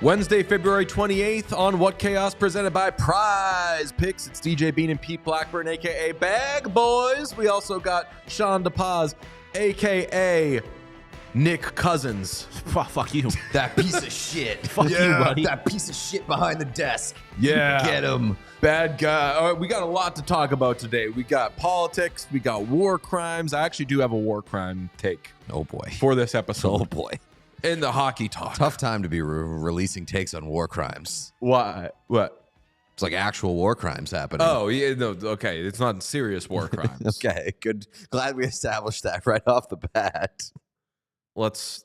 Wednesday, February 28th on What Chaos, presented by Prize Picks. It's DJ Bean and Pete Blackburn, a.k.a. Bag Boys. We also got Sean DePaz, a.k.a. Nick Cousins. Fuck you. That piece of shit. Fuck you, buddy. That piece of shit behind the desk. Yeah. Get him. Bad guy. All right, we got a lot to talk about today. We got politics. We got war crimes. I actually do have a war crime take. Oh, boy. For this episode. Oh, boy. In the hockey talk. Tough time to be releasing takes on war crimes. Why? What? It's like actual war crimes happening. Oh, yeah, no, okay. It's not serious war crimes. Okay, good. Glad we established that right off the bat. Let's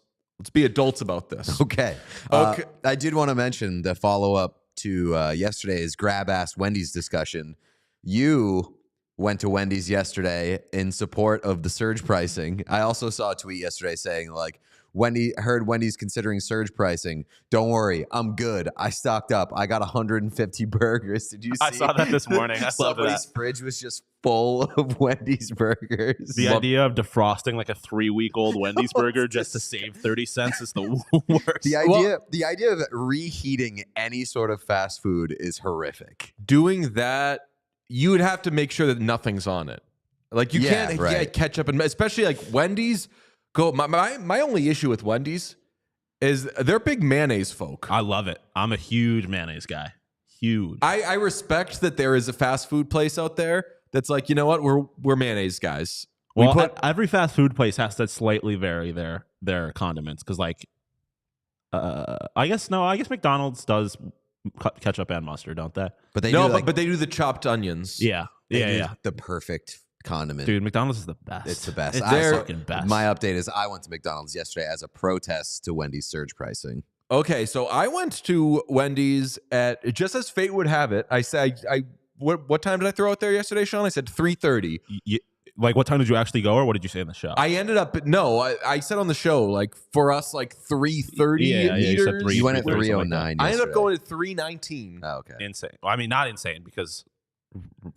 be adults about this. Okay. I did want to mention the follow-up to yesterday's grab-ass Wendy's discussion. You went to Wendy's yesterday in support of the surge pricing. I also saw a tweet yesterday saying, like, Wendy's considering surge pricing. Don't worry, I'm good. I stocked up. I got 150 burgers. Did you see? I saw that this morning. I love Somebody's that. fridge was just full of Wendy's burgers. The idea of defrosting like a 3-week-old Wendy's burger just to save 30 cents is the worst. The idea of reheating any sort of fast food is horrific. Doing that, you would have to make sure that nothing's on it. Like you can't get ketchup, and especially like Wendy's. My only issue with Wendy's is they're big mayonnaise folk. I love it. I'm a huge mayonnaise guy. Huge. I respect that there is a fast food place out there that's like, you know what, we're mayonnaise guys. Well, every fast food place has to slightly vary their condiments because, like, I guess McDonald's does ketchup and mustard, don't they? But they but they do the chopped onions. Yeah. The perfect condiment. Dude, McDonald's is the best. It's the best. It's fucking best. My update is I went to McDonald's yesterday as a protest to Wendy's surge pricing. Okay, so I went to Wendy's at, just as fate would have it, I said, what time did I throw out there yesterday, Sean? I said 3:30. Like, what time did you actually go, or what did you say in the show? I ended up, I said on the show, like, for us, like 3:30 meters. You went at 3:09. I ended up going at 3:19. Oh, okay. Insane. Well, I mean, not insane because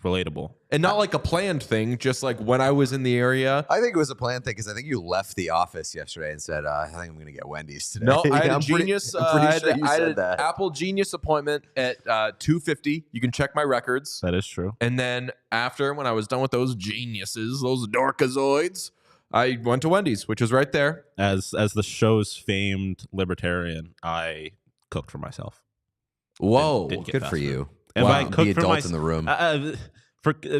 relatable. And not like a planned thing, just like when I was in the area. I think it was a planned thing because I think you left the office yesterday and said, I think I'm going to get Wendy's today. No, I had a Genius. I'm pretty sure you said that. Apple Genius appointment at 2:50. You can check my records. That is true. And then after, when I was done with those geniuses, those dorkazoids, I went to Wendy's, which is right there. As the show's famed libertarian, I cooked for myself. Whoa, good for you. And wow, by cooked the for adult in the room.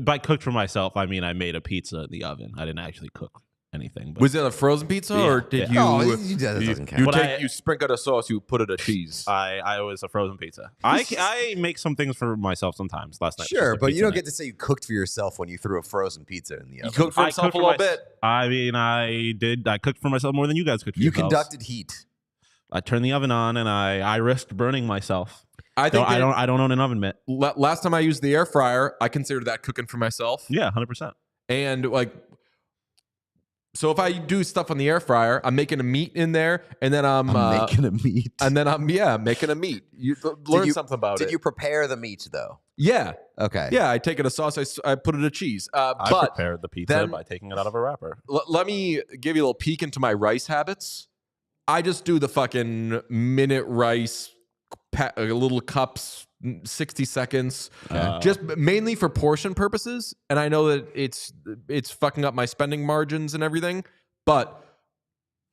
By cooked for myself, I mean I made a pizza in the oven. I didn't actually cook anything. But was it a frozen pizza, or did you? Oh, that doesn't count. You sprinkle a sauce, you put it a cheese. I was a frozen pizza. I make some things for myself sometimes. Last night, sure, but you don't get to say you cooked for yourself when you threw a frozen pizza in the oven. You cooked for yourself a little bit. I mean, I did. I cooked for myself more than you guys cooked for you yourselves. Conducted heat. I turned the oven on and I risked burning myself. I don't own an oven mitt. Last time I used the air fryer, I considered that cooking for myself. Yeah, 100%. And like, so if I do stuff on the air fryer, I'm making a meat in there, and then I'm making a meat, and then I'm making a meat. You learn something about it. Did you prepare the meat though? Yeah. Okay. Yeah, I take it a sauce. I put it a cheese. I prepared the pizza by taking it out of a wrapper. Let me give you a little peek into my rice habits. I just do the fucking minute rice. Little cups, 60 seconds, just mainly for portion purposes. And I know that it's fucking up my spending margins and everything, but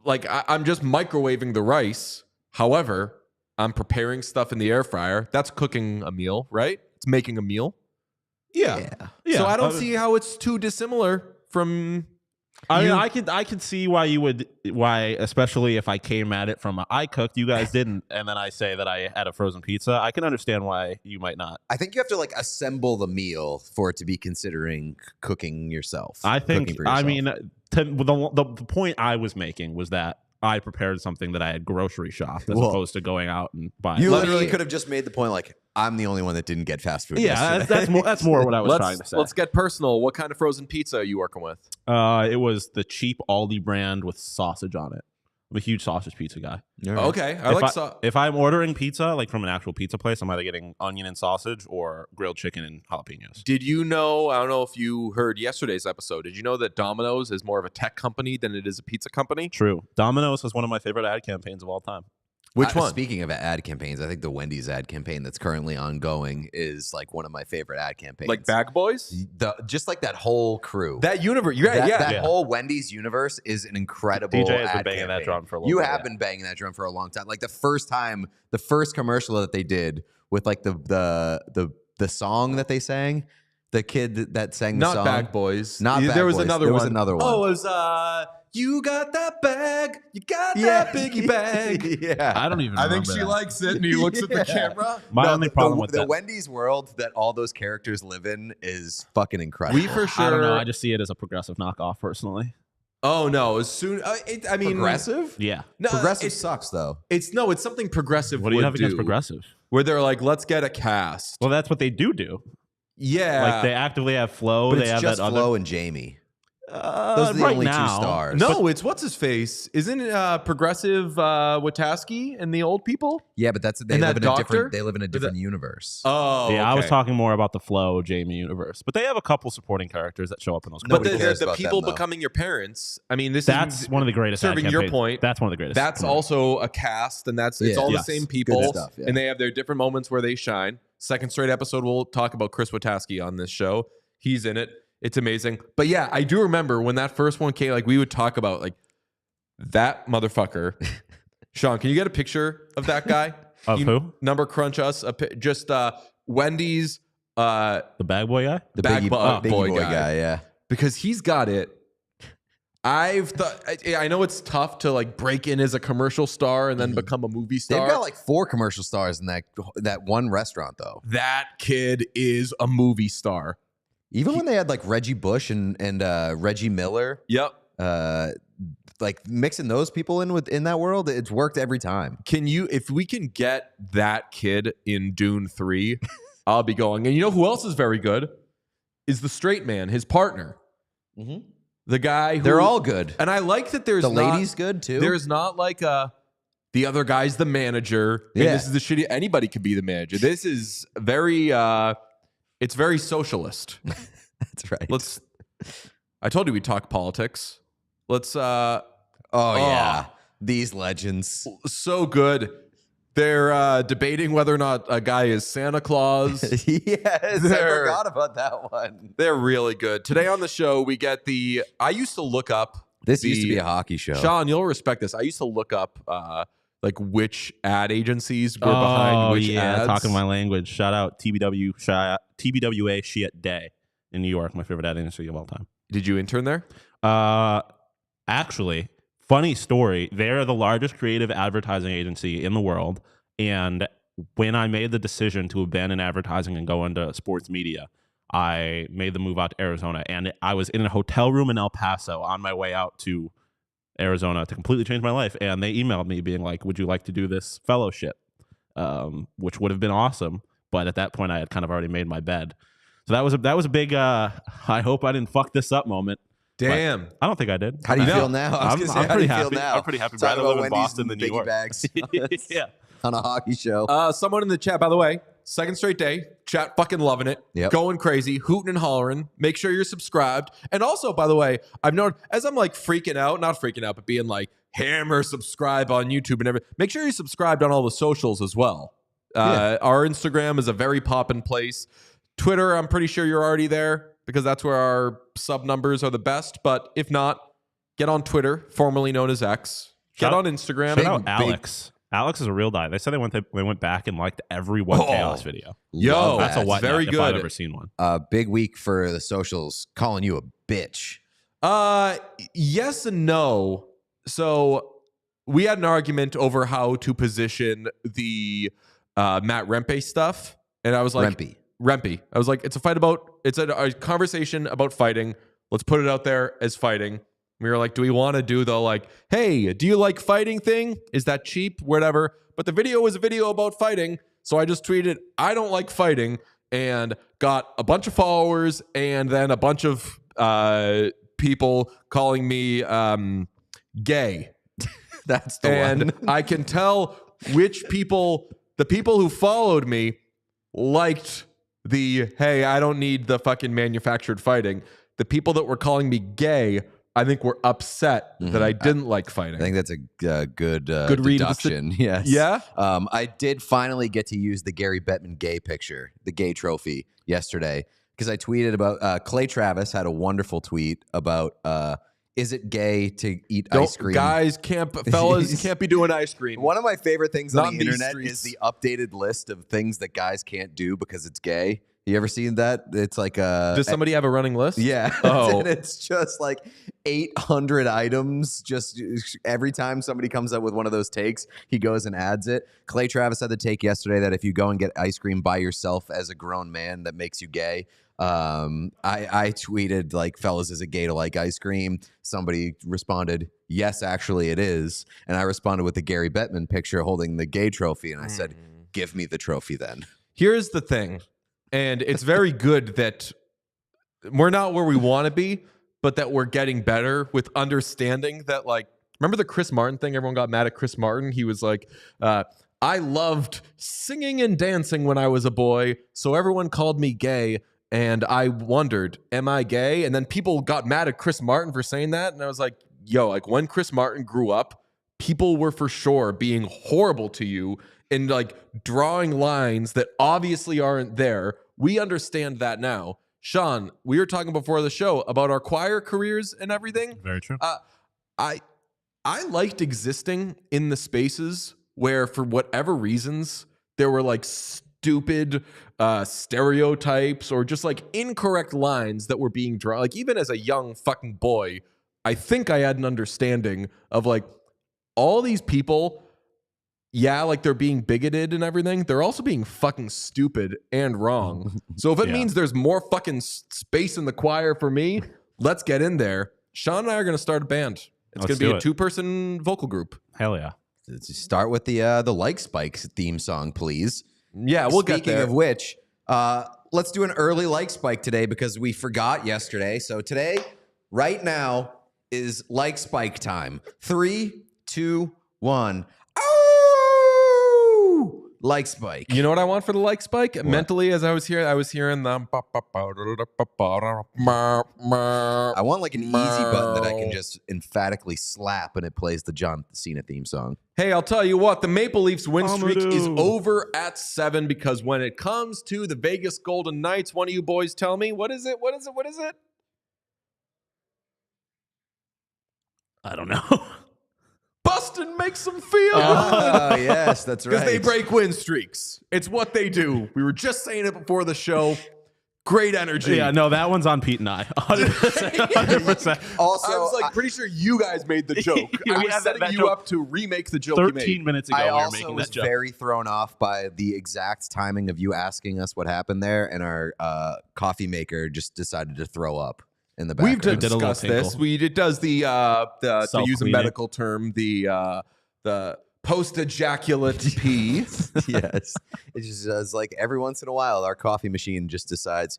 like I'm just microwaving the rice. However, I'm preparing stuff in the air fryer. That's cooking a meal, right? It's making a meal. Yeah. So I don't see how it's too dissimilar from I mean, I could see why, especially if I came at it from I cooked, you guys didn't, and then I say that I had a frozen pizza. I can understand why you might not. I think you have to like assemble the meal for it to be considering cooking yourself. I think. Cooking for yourself. I mean, the point I was making was that I prepared something that I had grocery shopped as opposed to going out and buying. You literally could have just made the point like, I'm the only one that didn't get fast food. Yeah, that's more what I was trying to say. Let's get personal. What kind of frozen pizza are you working with? It was the cheap Aldi brand with sausage on it. I'm a huge sausage pizza guy. Right. Okay, if I'm ordering pizza like from an actual pizza place, I'm either getting onion and sausage or grilled chicken and jalapenos. Did you know? I don't know if you heard yesterday's episode. Did you know that Domino's is more of a tech company than it is a pizza company? True. Domino's is one of my favorite ad campaigns of all time. Which one? Speaking of ad campaigns, I think the Wendy's ad campaign that's currently ongoing is like one of my favorite ad campaigns. Like Bag Boys? Just like that whole crew. That universe. That whole Wendy's universe is an incredible DJ has ad been banging campaign. that drum for a little You bit. have been banging that drum for a long time. Like the first commercial that they did with like the song that they sang, the kid that sang the song. Not Bag Boys. Not Bag There was Boys. another There one. was another one. Oh, it was you got that bag. You got that biggie bag. Yeah. I don't even I remember think she that. likes it, and he looks at the camera. My only problem with the that. Wendy's world that all those characters live in is fucking incredible. We for sure. I don't know. I just see it as a progressive knockoff personally. Oh no! As soon, I mean, Progressive? Yeah. No, Progressive sucks though. It's something progressive. What do you would have against progressive? Where they're like, let's get a cast. Well, that's what they do. Yeah, Like they actively have Flo. But They it's have just that Flo other. and Jamie. Those are the right only now, two stars. No, it's what's his face? Isn't it progressive Wataski and the old people? Yeah, but they And live that in a doctor? different. They live in a different universe. Oh, Yeah, I was okay. talking more about the Flo Jamie universe, but they have a couple supporting characters that show up in those. But Nobody cares the about people them, though. becoming your parents. I mean, That's is one of the greatest. ad Serving your campaigns. point, That's one of the greatest. that's also a cast, and it's all Yes. the same Good people, stuff, yeah. and they have their different moments where they shine. Second straight episode, we'll talk about Chris Wataski on this show. He's in it. It's amazing. But yeah, I do remember when that first one came, like we would talk about like that motherfucker. Sean, can you get a picture of that guy? Of who? Number crunch us. Just Wendy's The bag boy guy. The bag Biggie, boy Biggie guy. yeah. because he's got it. I've thought, I know it's tough to like break in as a commercial star and then become a movie They've star. got like 4 commercial stars in that one restaurant though. That kid is a movie star. Even when they had like Reggie Bush and Reggie Miller, Yep. like mixing those people in that world, it's worked every time. If we can get that kid in Dune 3, I'll be going. And you know who else is very good? Is the straight man, his partner. Mm-hmm. The guy who, They're all good. and I like that there's The not, ladies good too. There's not like the other guy's the manager. And Yeah. this is the shitty. Anybody could be the manager. This is very it's very socialist. That's right. I told you we'd talk politics. Let's Oh yeah, these legends. so good. They're debating whether or not a guy is Santa Claus. Yes, I forgot about that one. They're really good. Today on the show, we get I used to look up. This used to be a hockey show. Sean, you'll respect this. I used to look up like which ad agencies were behind which ads. Talking my language. Shout out TBWA Shit Day in New York, my favorite ad agency of all time. Did you intern there? Actually, funny story. They're the largest creative advertising agency in the world. And when I made the decision to abandon advertising and go into sports media, I made the move out to Arizona. And I was in a hotel room in El Paso on my way out to Arizona to completely change my life. And they emailed me being like, would you like to do this fellowship? Which would have been awesome. But at that point, I had kind of already made my bed. So that was a big, I hope I didn't fuck this up moment. Damn. But I don't think I did. How do you No, feel now? I was gonna say, how do you feel now? I'm pretty happy. Talking Rather about live in Wendy's Boston and than New biggie York. bags Yeah. on a hockey show. Someone in the chat, by the way, second straight day, chat fucking loving it, Yep. going crazy, hooting and hollering. Make sure you're subscribed. And also, by the way, I've known as I'm like freaking out, not freaking out, but being like hammer subscribe on YouTube and everything. Make sure you're subscribed on all the socials as well. Our Instagram is a very poppin' place. Twitter, I'm pretty sure you're already there because that's where our sub numbers are the best. But if not, get on Twitter, formerly known as X. Get on Instagram. Shout out Alex. Alex is a real guy. They said they went back and liked every What Chaos video. Yo, Love That's that. a what very if good. I've ever seen one. Big week for the socials, calling you a bitch. Yes and no. So we had an argument over how to position the Matt Rempe stuff, and I was like, Rempe. I was like, it's a conversation about fighting. Let's put it out there as fighting. We were like, do we want to do the like, hey, do you like fighting thing? Is that cheap? Whatever. But the video was a video about fighting, so I just tweeted, I don't like fighting, and got a bunch of followers, and then a bunch of people calling me gay. That's the and one. I can tell which people, the people who followed me liked the, hey, I don't need the fucking manufactured fighting. The people that were calling me gay, I think were upset that I didn't like fighting. I think that's a good deduction. Yes. Yeah? I did finally get to use the Gary Bettman gay picture, the gay trophy, yesterday, because I tweeted about Clay Travis had a wonderful tweet about is it gay to eat ice cream? Fellas can't be doing ice cream. One of my favorite things Not on the in these internet streets. is the updated list of things that guys can't do because it's gay. You ever seen that? It's like Does somebody have a running list? yeah. Oh. And it's just like 800 items. Just every time somebody comes up with one of those takes, he goes and adds it. Clay Travis had the take yesterday that if you go and get ice cream by yourself as a grown man, that makes you gay. I tweeted like, fellas, is it gay to like ice cream? Somebody responded, yes, actually it is. And I responded with the Gary Bettman picture holding the gay trophy. And I said, give me the trophy then. Here's the thing. And it's very good that we're not where we want to be, but that we're getting better with understanding that, like, remember the Chris Martin thing? Everyone got mad at Chris Martin. He was like, I loved singing and dancing when I was a boy, so everyone called me gay. And I wondered, am I gay? And then people got mad at Chris Martin for saying that. And I was like, yo, like when Chris Martin grew up, people were for sure being horrible to you and like drawing lines that obviously aren't there. We understand that now. Sean, we were talking before the show about our choir careers and everything. Very true. I liked existing in the spaces where, for whatever reasons, there were like stupid stereotypes or just like incorrect lines that were being drawn. Like even as a young fucking boy, I think I had an understanding of like all these people. Yeah, like they're being bigoted and everything. They're also being fucking stupid and wrong. So if it means there's more fucking space in the choir for me, let's get in there. Sean and I are going to start a band. It's going to be a 2-person vocal group. Hell yeah. Let's start with the Like Spikes theme song, please. Yeah, we'll get there. Speaking of which, let's do an early Like Spike today because we forgot yesterday. So today, right now, is Like Spike time. 3, 2, 1. Like Spike. You know what I want for the like spike? What? Mentally, as I was hearing the. I want like an easy button that I can just emphatically slap and it plays the John Cena theme song. Hey, I'll tell you what, the Maple Leafs win streak is over at 7 because when it comes to the Vegas Golden Knights, one of you boys tell me, what is it? I don't know. Bustin' makes them feel good. Oh, yes, that's right. Because they break win streaks. It's what they do. We were just saying it before the show. Great energy. Yeah, no, that one's on Pete and I. 100%. 100%. Also, I was like pretty sure you guys made the joke. I was setting you up to remake the joke you made. 13 minutes ago, I we were also making was that joke. very thrown off by the exact timing of you asking us what happened there, and our coffee maker just decided to throw up in the background. We've discussed this. It does the to use a medical term, the post-ejaculate pee. Yes. It just does like every once in a while, our coffee machine just decides.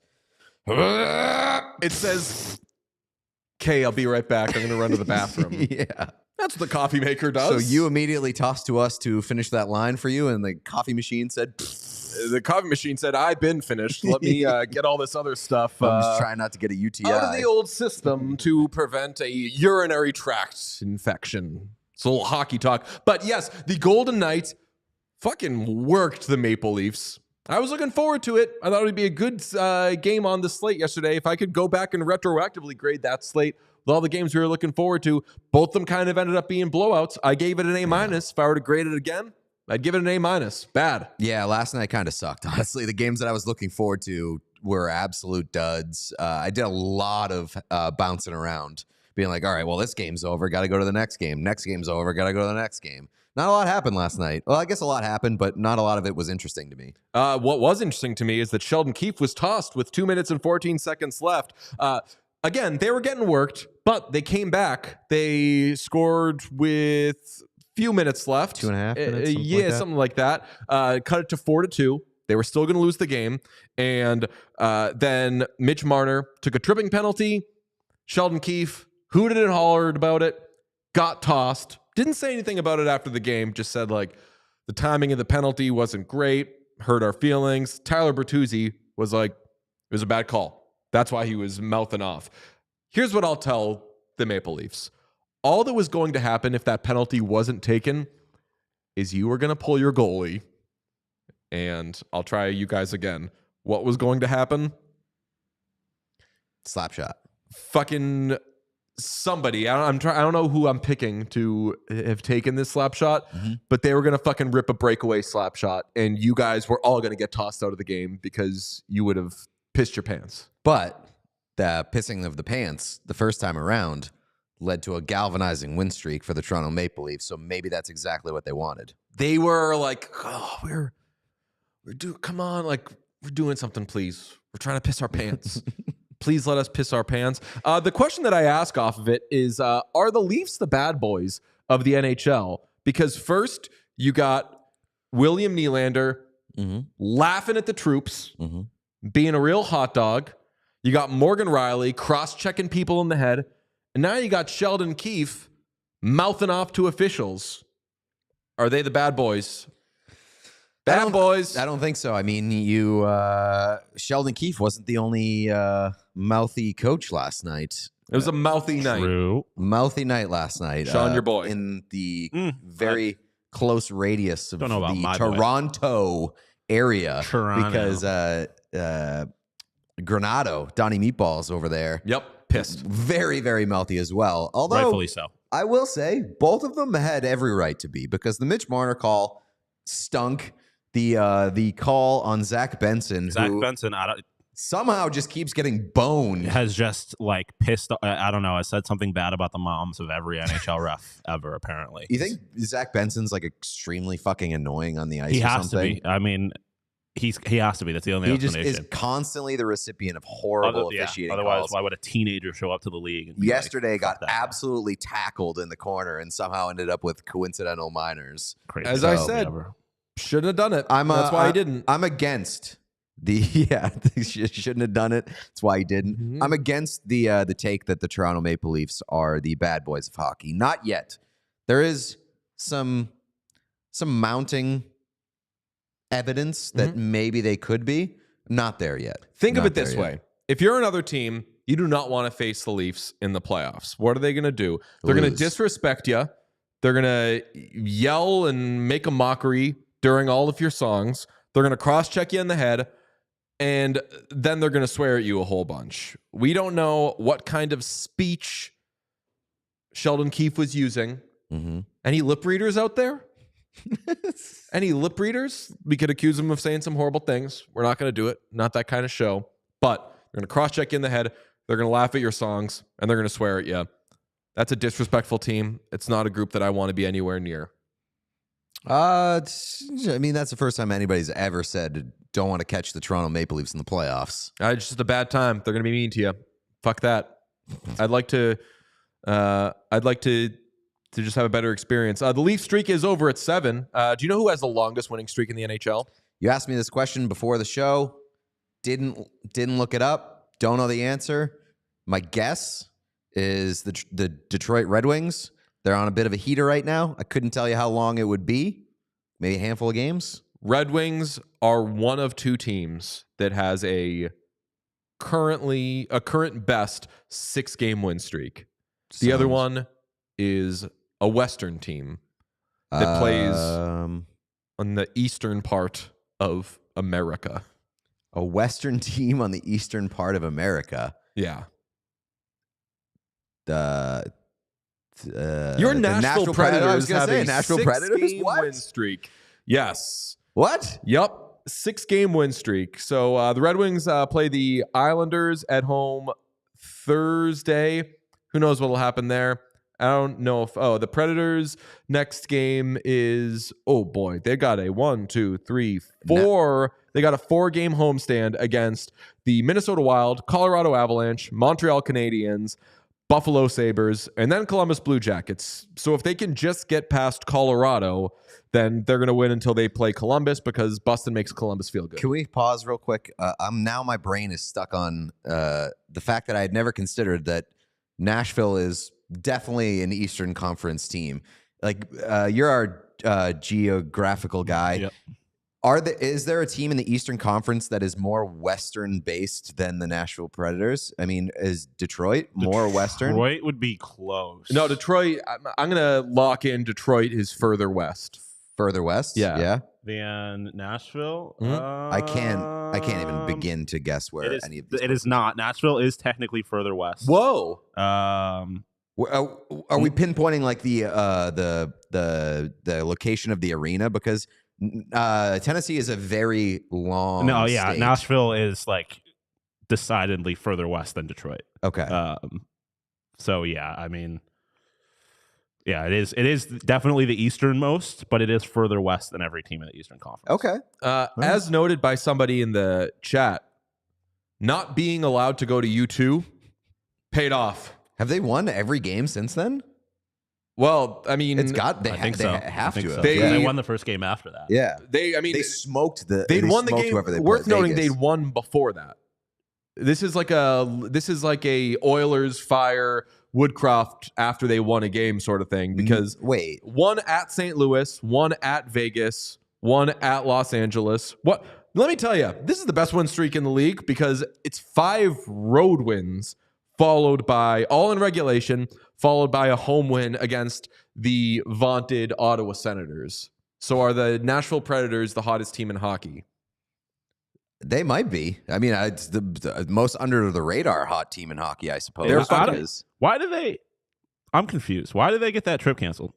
It says, "Okay, I'll be right back. I'm going to run to the bathroom." Yeah. That's what the coffee maker does. So you immediately tossed to us to finish that line for you, and the coffee machine said, the coffee machine said, I've been finished. Let me get all this other stuff. I'm just trying not to get a UTI. Out of the old system to prevent a urinary tract infection. It's a little hockey talk. But yes, the Golden Knights fucking worked the Maple Leafs. I was looking forward to it. I thought it would be a good game on the slate yesterday. If I could go back and retroactively grade that slate with all the games we were looking forward to, both of them kind of ended up being blowouts. I gave it an A-. If I were to grade it again, I'd give it an A-. Bad. Yeah, last night kind of sucked, honestly. The games that I was looking forward to were absolute duds. I did a lot of bouncing around, being like, all right, well, this game's over. Got to go to the next game. Next game's over. Got to go to the next game. Not a lot happened last night. Well, I guess a lot happened, but not a lot of it was interesting to me. What was interesting to me is that Sheldon Keefe was tossed with 2 minutes and 14 seconds left. Again, they were getting worked, but they came back. They scored with few minutes left. 2.5 minutes? Something like that. Cut it to 4-2. They were still going to lose the game. And then Mitch Marner took a tripping penalty. Sheldon Keefe hooted and hollered about it, got tossed. Didn't say anything about it after the game. Just said, like, the timing of the penalty wasn't great. Hurt our feelings. Tyler Bertuzzi was like, it was a bad call. That's why he was mouthing off. Here's what I'll tell the Maple Leafs. All that was going to happen if that penalty wasn't taken is you were going to pull your goalie. And I'll try you guys again. What was going to happen? Slap shot. Fucking somebody. I don't know who I'm picking to have taken this slap shot, but they were going to fucking rip a breakaway slap shot, and you guys were all going to get tossed out of the game because you would have pissed your pants. But the pissing of the pants the first time around led to a galvanizing win streak for the Toronto Maple Leafs, so maybe that's exactly what they wanted. They were like, oh, come on, like, we're doing something, please. We're trying to piss our pants. Please let us piss our pants. The question that I ask off of it is, are the Leafs the bad boys of the NHL? Because first, you got William Nylander laughing at the troops, being a real hot dog. You got Morgan Riley cross-checking people in the head. And now you got Sheldon Keefe mouthing off to officials. Are they the bad boys? Bad boys. I don't think so. I mean, Sheldon Keefe wasn't the only mouthy coach last night. It was a mouthy night. True. Mouthy night last night. Sean, your boy. In the very close radius of Don't know about the my boy. Toronto area. Because Granado, Donnie Meatballs over there. Yep, pissed. Very, very mouthy as well. Although, Rightfully so. I will say, both of them had every right to be, because the Mitch Marner call stunk. The call on Zach Benson, who Benson somehow just keeps getting boned. has just like pissed. I don't know. I said something bad about the moms of every NHL ref ever. Apparently, You think Zach Benson's like extremely fucking annoying on the ice? he or has something? to be. I mean, he has to be. That's the only He just explanation. is constantly the recipient of horrible officiating Otherwise, calls. why would a teenager show up to the league? And be Yesterday like, got "Fuck that." absolutely tackled in the corner and somehow ended up with coincidental minors. Crazy. As I So, said, whatever. shouldn't have done it. That's why he didn't. I'm against the shouldn't have done it. That's why he didn't. I'm against the take that the Toronto Maple Leafs are the bad boys of hockey. Not yet. There is some mounting evidence that maybe they could be. Not there yet. Think of Not it this there way. yet. If you're another team, you do not want to face the Leafs in the playoffs. What are they going to do? They're going to Lose. disrespect you. They're going to yell and make a mockery during all of your songs. They're going to cross-check you in the head, and then they're going to swear at you a whole bunch. We don't know what kind of speech Sheldon Keefe was using. Any lip readers out there? Any lip readers? We could accuse him of saying some horrible things. We're not going to do it. Not that kind of show. But they're going to cross-check you in the head. They're going to laugh at your songs, and they're going to swear at you. That's a disrespectful team. It's not a group that I want to be anywhere near. I mean, that's the first time anybody's ever said don't want to catch the Toronto Maple Leafs in the playoffs. It's just a bad time. They're going to be mean to you. Fuck that. I'd like to just have a better experience. The Leaf streak is over at 7. Do you know who has the longest winning streak in the NHL? You asked me this question before the show. Didn't look it up. Don't know the answer. My guess is the Detroit Red Wings. They're on a bit of a heater right now. I couldn't tell you how long it would be. Maybe a handful of games. Red Wings are one of 2 teams that has a current best 6-game win streak. The other one is a Western team that plays on the eastern part of America. A Western team on the eastern part of America. Yeah. Your Nashville Predators I was going to have say a Nashville Predators. 6-game What? win streak. Yes. What? Yep. 6-game win streak. So the Red Wings play the Islanders at home Thursday. Who knows what will happen there? I don't know if the Predators next game is they got a 1, 2, 3, 4. They got a 4-game homestand against the Minnesota Wild, Colorado Avalanche, Montreal Canadiens, Buffalo Sabres, and then Columbus Blue Jackets. So if they can just get past Colorado, then they're going to win until they play Columbus, because Boston makes Columbus feel good. Can we pause real quick? My brain is stuck on the fact that I had never considered that Nashville is definitely an Eastern Conference team. Like you're our geographical guy. Yep. Is there a team in the Eastern Conference that is more Western based than the Nashville Predators? I mean, is Detroit more Western? Detroit would be close. No, Detroit. I'm going to lock in Detroit is further west. Further west? Yeah. Than Nashville? I can't even begin to guess where any of these. It is not. Nashville is technically further west. Whoa. Are we pinpointing like the location of the arena? Because Tennessee is a very long state. Nashville is like decidedly further west than Detroit. Okay. So yeah, I mean, yeah, it is definitely the easternmost, but it is further west than every team in the Eastern Conference. Okay. As noted by somebody in the chat, not being allowed to go to U2 paid off. Have they won every game since then? Well, I mean, I think so. They won the first game after that. Yeah. They smoked the. They'd won the game. Worth noting, Vegas. they'd won before that. This is like a Oilers fire Woodcroft after they won a game sort of thing, because one at St. Louis, one at Vegas, one at Los Angeles. What? Let me tell you, this is the best win streak in the league, because it's 5 road wins followed by all in regulation, followed by a home win against the vaunted Ottawa Senators. So are the Nashville Predators the hottest team in hockey? They might be. I mean, it's the most under the radar hot team in hockey, I suppose. Why did they? I'm confused. Why did they get that trip canceled?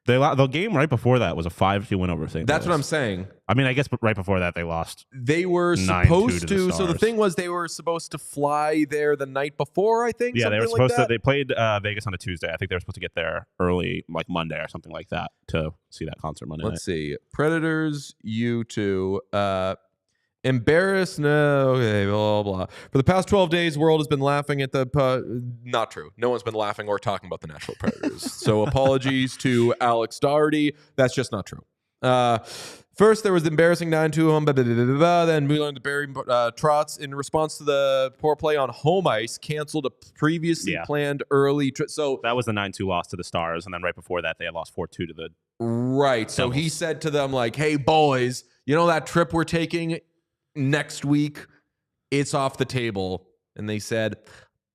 The game right before that was a 5-2 win over St. Louis. That's what I'm saying. I mean, I guess right before that they lost. They were supposed to. So the thing was, they were supposed to fly there the night before, I think. Yeah, they were supposed to. They played Vegas on a Tuesday. I think they were supposed to get there early, like Monday or something like that, to see that concert Monday night. Let's see. Predators, U2. Embarrassed? No. Okay, blah, blah, blah. For the past 12 days, the world has been laughing at not true. No one's been laughing or talking about the Nashville Predators. So apologies to Alex Doherty. That's just not true. First, there was the embarrassing 9-2 home. Then we learned that Barry Trotz, in response to the poor play on home ice, canceled a previously planned early trip. So that was the 9-2 loss to the Stars. And then right before that, they had lost 4-2 to the Right. So he said to them, like, hey, boys, you know that trip we're taking next week, it's off the table. And they said,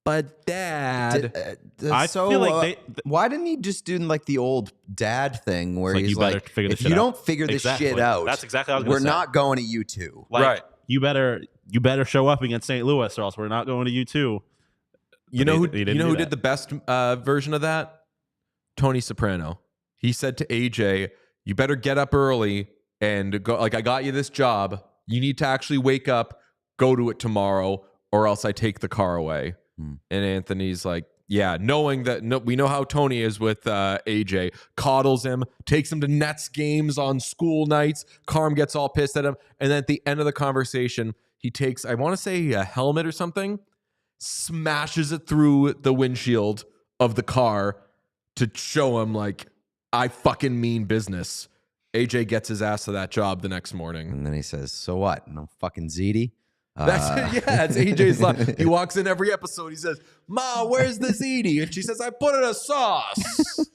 but Dad, I feel like why didn't he just do like the old dad thing where he's like, if you out. don't figure this shit out, that's exactly what I was we're not going to U2. Like, right. You better show up against St. Louis, or else we're not going to U2. You know who did the best version of that? Tony Soprano. He said to AJ, you better get up early and go. Like, I got you this job. You need to actually wake up, go to it tomorrow, or else I take the car away. And Anthony's like, yeah, knowing that we know how Tony is with AJ, coddles him, takes him to Nets games on school nights. Carm gets all pissed at him. And then at the end of the conversation, he takes, I want to say a helmet or something, smashes it through the windshield of the car to show him, like, I fucking mean business. AJ gets his ass to that job the next morning. And then he says, so what? No fucking ziti? That's AJ's line. He walks in every episode. He says, Ma, where's the ziti? And she says, I put it in a sauce.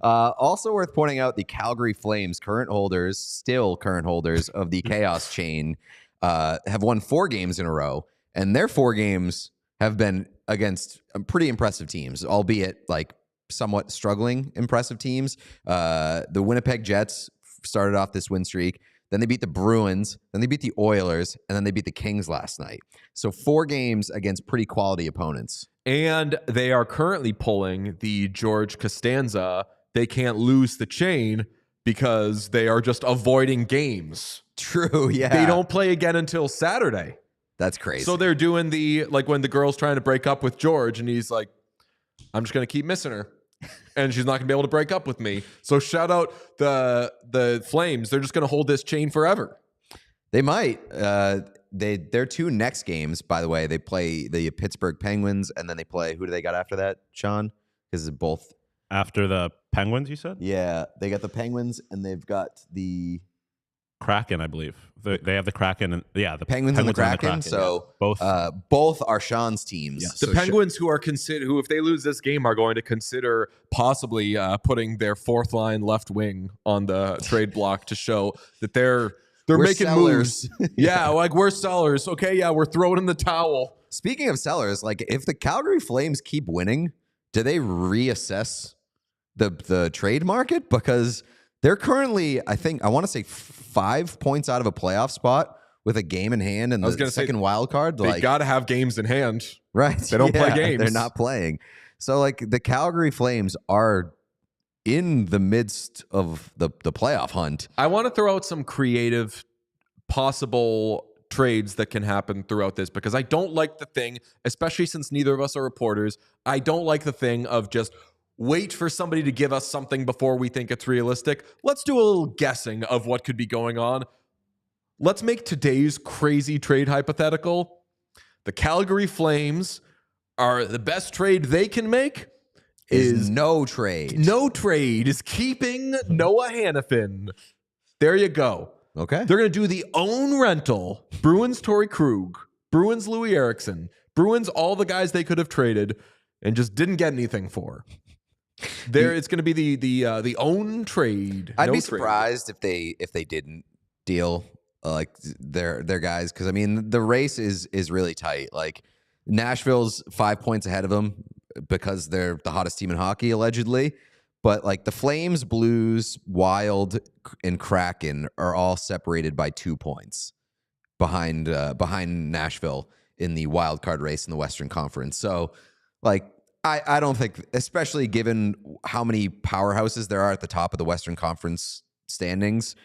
Also worth pointing out, the Calgary Flames, still current holders of the Chaos chain, have won 4 games in a row. And their 4 games have been against pretty impressive teams, albeit like somewhat struggling impressive teams. The Winnipeg Jets started off this win streak. Then they beat the Bruins. Then they beat the Oilers. And then they beat the Kings last night. So 4 games against pretty quality opponents. And they are currently pulling the George Costanza. They can't lose the chain because they are just avoiding games True, yeah. They don't play again until Saturday. That's crazy. So they're doing when the girl's trying to break up with George and he's like, I'm just going to keep missing her. And she's not going to be able to break up with me. So shout out the Flames. They're just going to hold this chain forever. They might. Their 2 next games, by the way, they play the Pittsburgh Penguins, and then they play, who do they got after that, Sean? Because it's both. After the Penguins, you said? Yeah, they got the Penguins, and they've got the Kraken, I believe. They have the Kraken, and the Penguins and the Kraken. So both are Sean's teams. Yes. The So Penguins, who if they lose this game, are going to consider possibly putting their 4th line left wing on the trade block to show that they're making sellers. moves. Yeah, like we're sellers. Okay, yeah, we're throwing in the towel. Speaking of sellers, like if the Calgary Flames keep winning, do they reassess the trade market? Because they're currently, I want to say 5 points out of a playoff spot with a game in hand and the second wild card. They've got to have games in hand. Right. They don't play games. They're not playing. So like the Calgary Flames are in the midst of the playoff hunt. I want to throw out some creative possible trades that can happen throughout this, because I don't like the thing, especially since neither of us are reporters, I don't like the thing of just wait for somebody to give us something before we think it's realistic. Let's do a little guessing of what could be going on. Let's make today's crazy trade hypothetical. The Calgary Flames are the best trade they can make is no trade. No trade is keeping Noah Hannafin. There you go. Okay. They're going to do the own rental. Bruins Torrey Krug, Bruins Louis Eriksson, Bruins all the guys they could have traded and just didn't get anything for. It's going to be the own trade. I'd be surprised if they didn't deal like their guys, because I mean the race is really tight. Like Nashville's 5 points ahead of them because they're the hottest team in hockey allegedly, but like the Flames, Blues, Wild, and Kraken are all separated by 2 points behind Nashville in the wild card race in the Western Conference. So like I don't think, especially given how many powerhouses there are at the top of the Western Conference standings,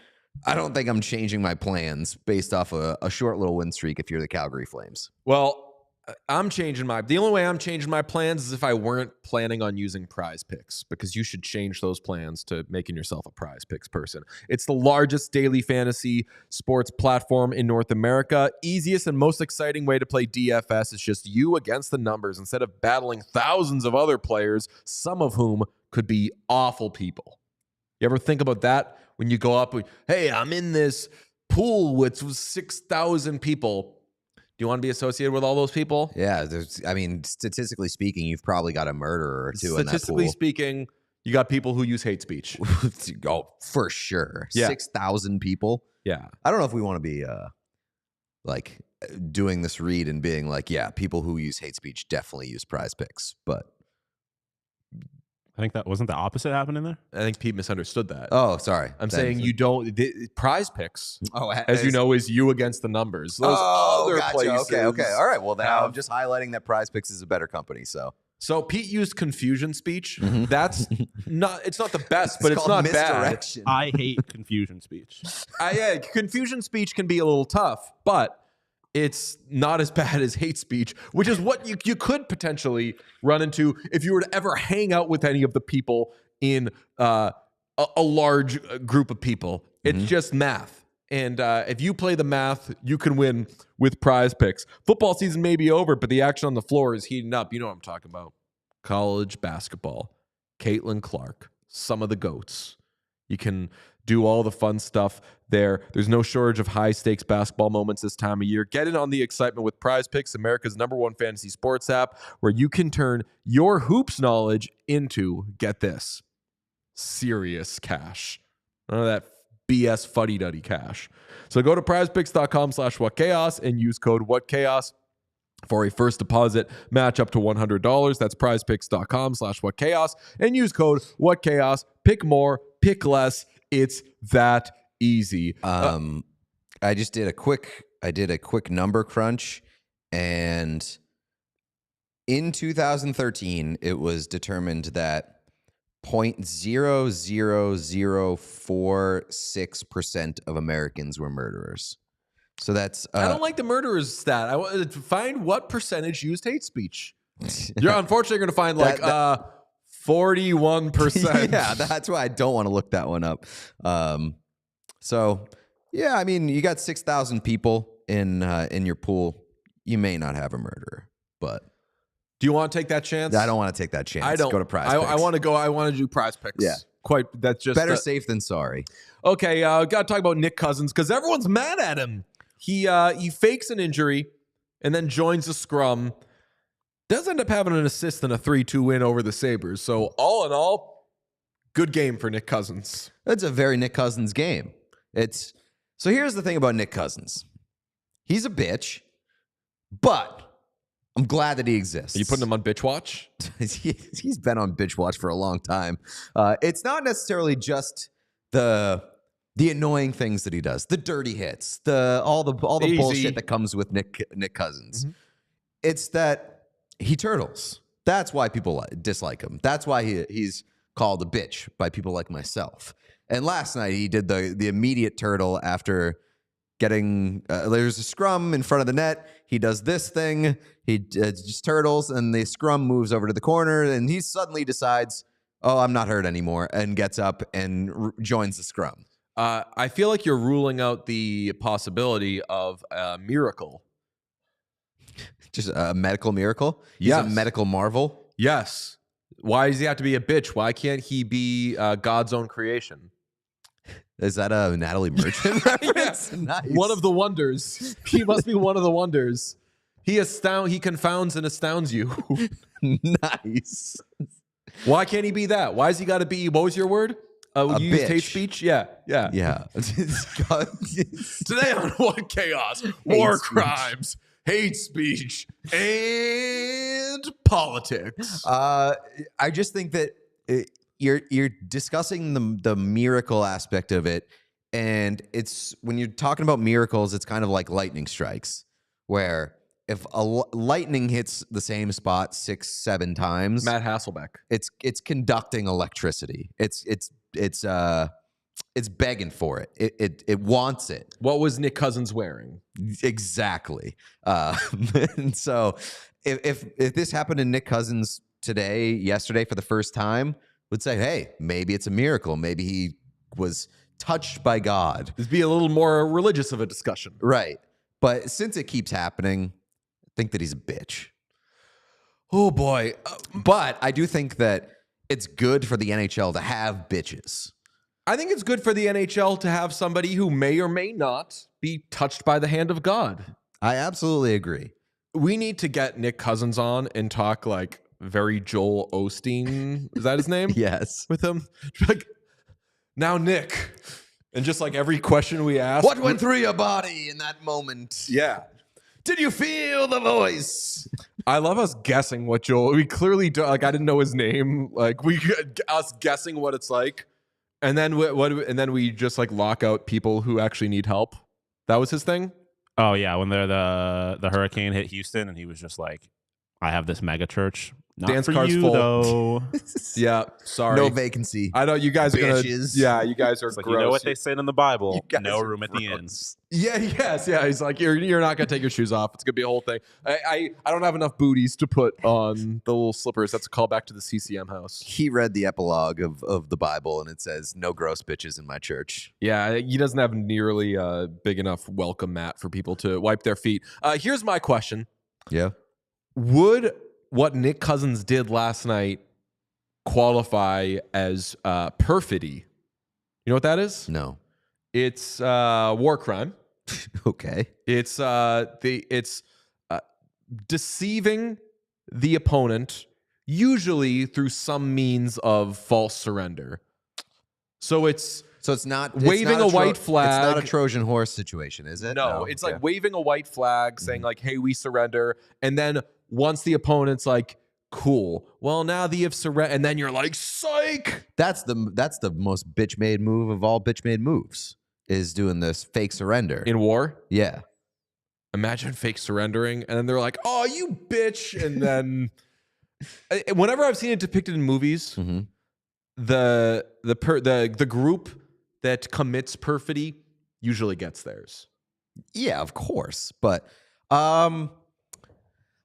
I don't think I'm changing my plans based off a short little win streak if you're the Calgary Flames. Well, the only way I'm changing my plans is if I weren't planning on using Prize Picks, because you should change those plans to making yourself a Prize Picks person. It's the largest daily fantasy sports platform in North America. Easiest and most exciting way to play DFS is just you against the numbers instead of battling thousands of other players, some of whom could be awful people. You ever think about that when you go up, hey, I'm in this pool with 6,000 people. Do you want to be associated with all those people? Yeah, statistically speaking, you've probably got a murderer or two in that pool. Statistically speaking, you got people who use hate speech. Oh, for sure. Yeah. 6,000 people. Yeah. I don't know if we want to be doing this read and being like, yeah, people who use hate speech definitely use Prize Picks, but I think that wasn't the opposite happening there. I think Pete misunderstood that. Oh, sorry. I'm saying you don't. Prize Picks, as you know, is you against the numbers. Those other gotcha. places. Okay. All right. Well, then I'm just highlighting that Prize Picks is a better company. So Pete used confusion speech. That's not. It's not the best, but it's called not bad. misdirection. I hate confusion speech. Confusion speech can be a little tough, but it's not as bad as hate speech, which is what you could potentially run into if you were to ever hang out with any of the people in a large group of people. It's just math. And if you play the math, you can win with Prize Picks. Football season may be over, but the action on the floor is heating up. You know what I'm talking about. College basketball, Caitlin Clark, some of the GOATs. You can do all the fun stuff there. There's no shortage of high-stakes basketball moments this time of year. Get in on the excitement with Prize Picks, America's #1 fantasy sports app, where you can turn your hoops knowledge into, get this, serious cash. None of that BS fuddy-duddy cash. So go to prizepicks.com/whatchaos and use code whatchaos for a first deposit match up to $100. That's prizepicks.com/whatchaos and use code whatchaos. Pick more, pick less. It's that easy. I just did a quick number crunch, and in 2013, it was determined that 0.00046% of Americans were murderers. So that's I don't like the murderers stat. I want to find what percentage used hate speech. You're unfortunately going to find like 41%. Yeah, that's why I don't want to look that one up. So yeah, I mean, you got 6,000 people in your pool. You may not have a murderer, but do you want to take that chance? I don't want to take that chance. I don't go to Prize Picks. I want to go. I want to do Prize Picks. Yeah, that's just better safe than sorry. Okay, got to talk about Nick Cousins because everyone's mad at him. He fakes an injury and then joins the scrum. Does end up having an assist and a 3-2 win over the Sabres. So all in all, good game for Nick Cousins. That's a very Nick Cousins game. So here's the thing about Nick Cousins. He's a bitch, but I'm glad that he exists. Are you putting him on bitch watch? He's been on bitch watch for a long time. It's not necessarily just the annoying things that he does, the dirty hits, all the bullshit that comes with Nick Cousins. Mm-hmm. It's that he turtles. That's why people dislike him. That's why he's called a bitch by people like myself. And last night he did the immediate turtle after getting there's a scrum in front of the net. He does this thing. He just turtles, and the scrum moves over to the corner, and he suddenly decides, "Oh, I'm not hurt anymore," and gets up and joins the scrum. I feel like you're ruling out the possibility of a miracle. Just a medical miracle? He's a medical marvel? Yes. Why does he have to be a bitch? Why can't he be God's own creation? Is that a Natalie Merchant reference? Yeah. Nice. One of the wonders. He must be one of the wonders. He confounds and astounds you. Nice. Why can't he be that? Why has he got to be, what was your word? You used hate speech? Yeah. Today on What Chaos? War crimes, hate speech, and politics. I just think that you're discussing the miracle aspect of it, and it's when you're talking about miracles, it's kind of like lightning strikes, where if lightning hits the same spot 6-7 times, Matt Hasselbeck, it's conducting electricity. It's begging for it. It wants it. What was Nick Cousins wearing? Exactly. And so if this happened to Nick Cousins yesterday for the first time, would say, hey, maybe it's a miracle. Maybe he was touched by God. This be a little more religious of a discussion. Right. But since it keeps happening, I think that he's a bitch. Oh, boy. But I do think that it's good for the NHL to have bitches. I think it's good for the NHL to have somebody who may or may not be touched by the hand of God. I absolutely agree. We need to get Nick Cousins on and talk like very Joel Osteen. Is that his name? Yes. With him. Like, now, Nick. And just like every question we ask. What went through your body in that moment? Yeah. Did you feel the voice? I love us guessing what Joel. We clearly do. Like, I didn't know his name. Like, us guessing what it's like. And then we just like lock out people who actually need help. That was his thing. Oh yeah, when the hurricane hit Houston, and he was just like, "I have this mega church. Not Dance for car's you, full. Though." Yeah, sorry. No vacancy. I know you guys are gonna. Yeah, you guys are It's like, gross. you know what they said in the Bible? No are room at the gross. inn. Yeah, yes, yeah. He's like, you're not gonna take your shoes off. It's gonna be a whole thing. I don't have enough booties to put on the little slippers. That's a callback to the CCM house. He read the epilogue of the Bible, and it says, no gross bitches in my church. Yeah, he doesn't have nearly big enough welcome mat for people to wipe their feet. Here's my question. Yeah. Would what Nick Cousins did last night qualify as perfidy? You know what that is? No. It's war crime. Okay. It's deceiving the opponent, usually through some means of false surrender. So it's not waving a white flag. It's not a Trojan horse situation, is it? No, it's like waving a white flag, saying like, "Hey, we surrender," and then once the opponent's like, "Cool, well now that you've surrendered," and then you're like, "Psych!" That's the most bitch made move of all bitch made moves. Is doing this fake surrender In war, Yeah. imagine fake surrendering, and then they're like, "Oh, you bitch!" And then, whenever I've seen it depicted in movies, the group that commits perfidy usually gets theirs. Yeah, of course. But I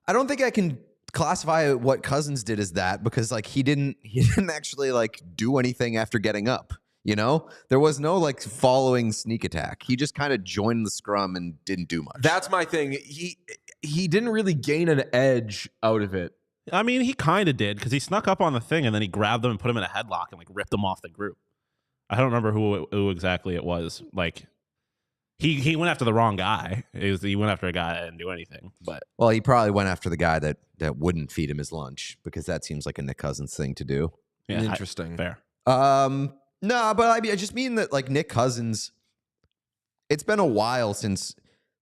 don't think I can classify what Cousins did as that, because like he didn't actually like do anything after getting up. You know, there was no like following sneak attack. He just kind of joined the scrum and didn't do much. That's my thing. He didn't really gain an edge out of it. I mean, he kind of did, because he snuck up on the thing and then he grabbed them and put them in a headlock and like ripped them off the group. I don't remember who exactly it was. Like he went after the wrong guy. He went after a guy that didn't do anything. But well, he probably went after the guy that wouldn't feed him his lunch, because that seems like a Nick Cousins thing to do. yeah, Interesting. Fair. No, but I just mean that like Nick Cousins, it's been a while since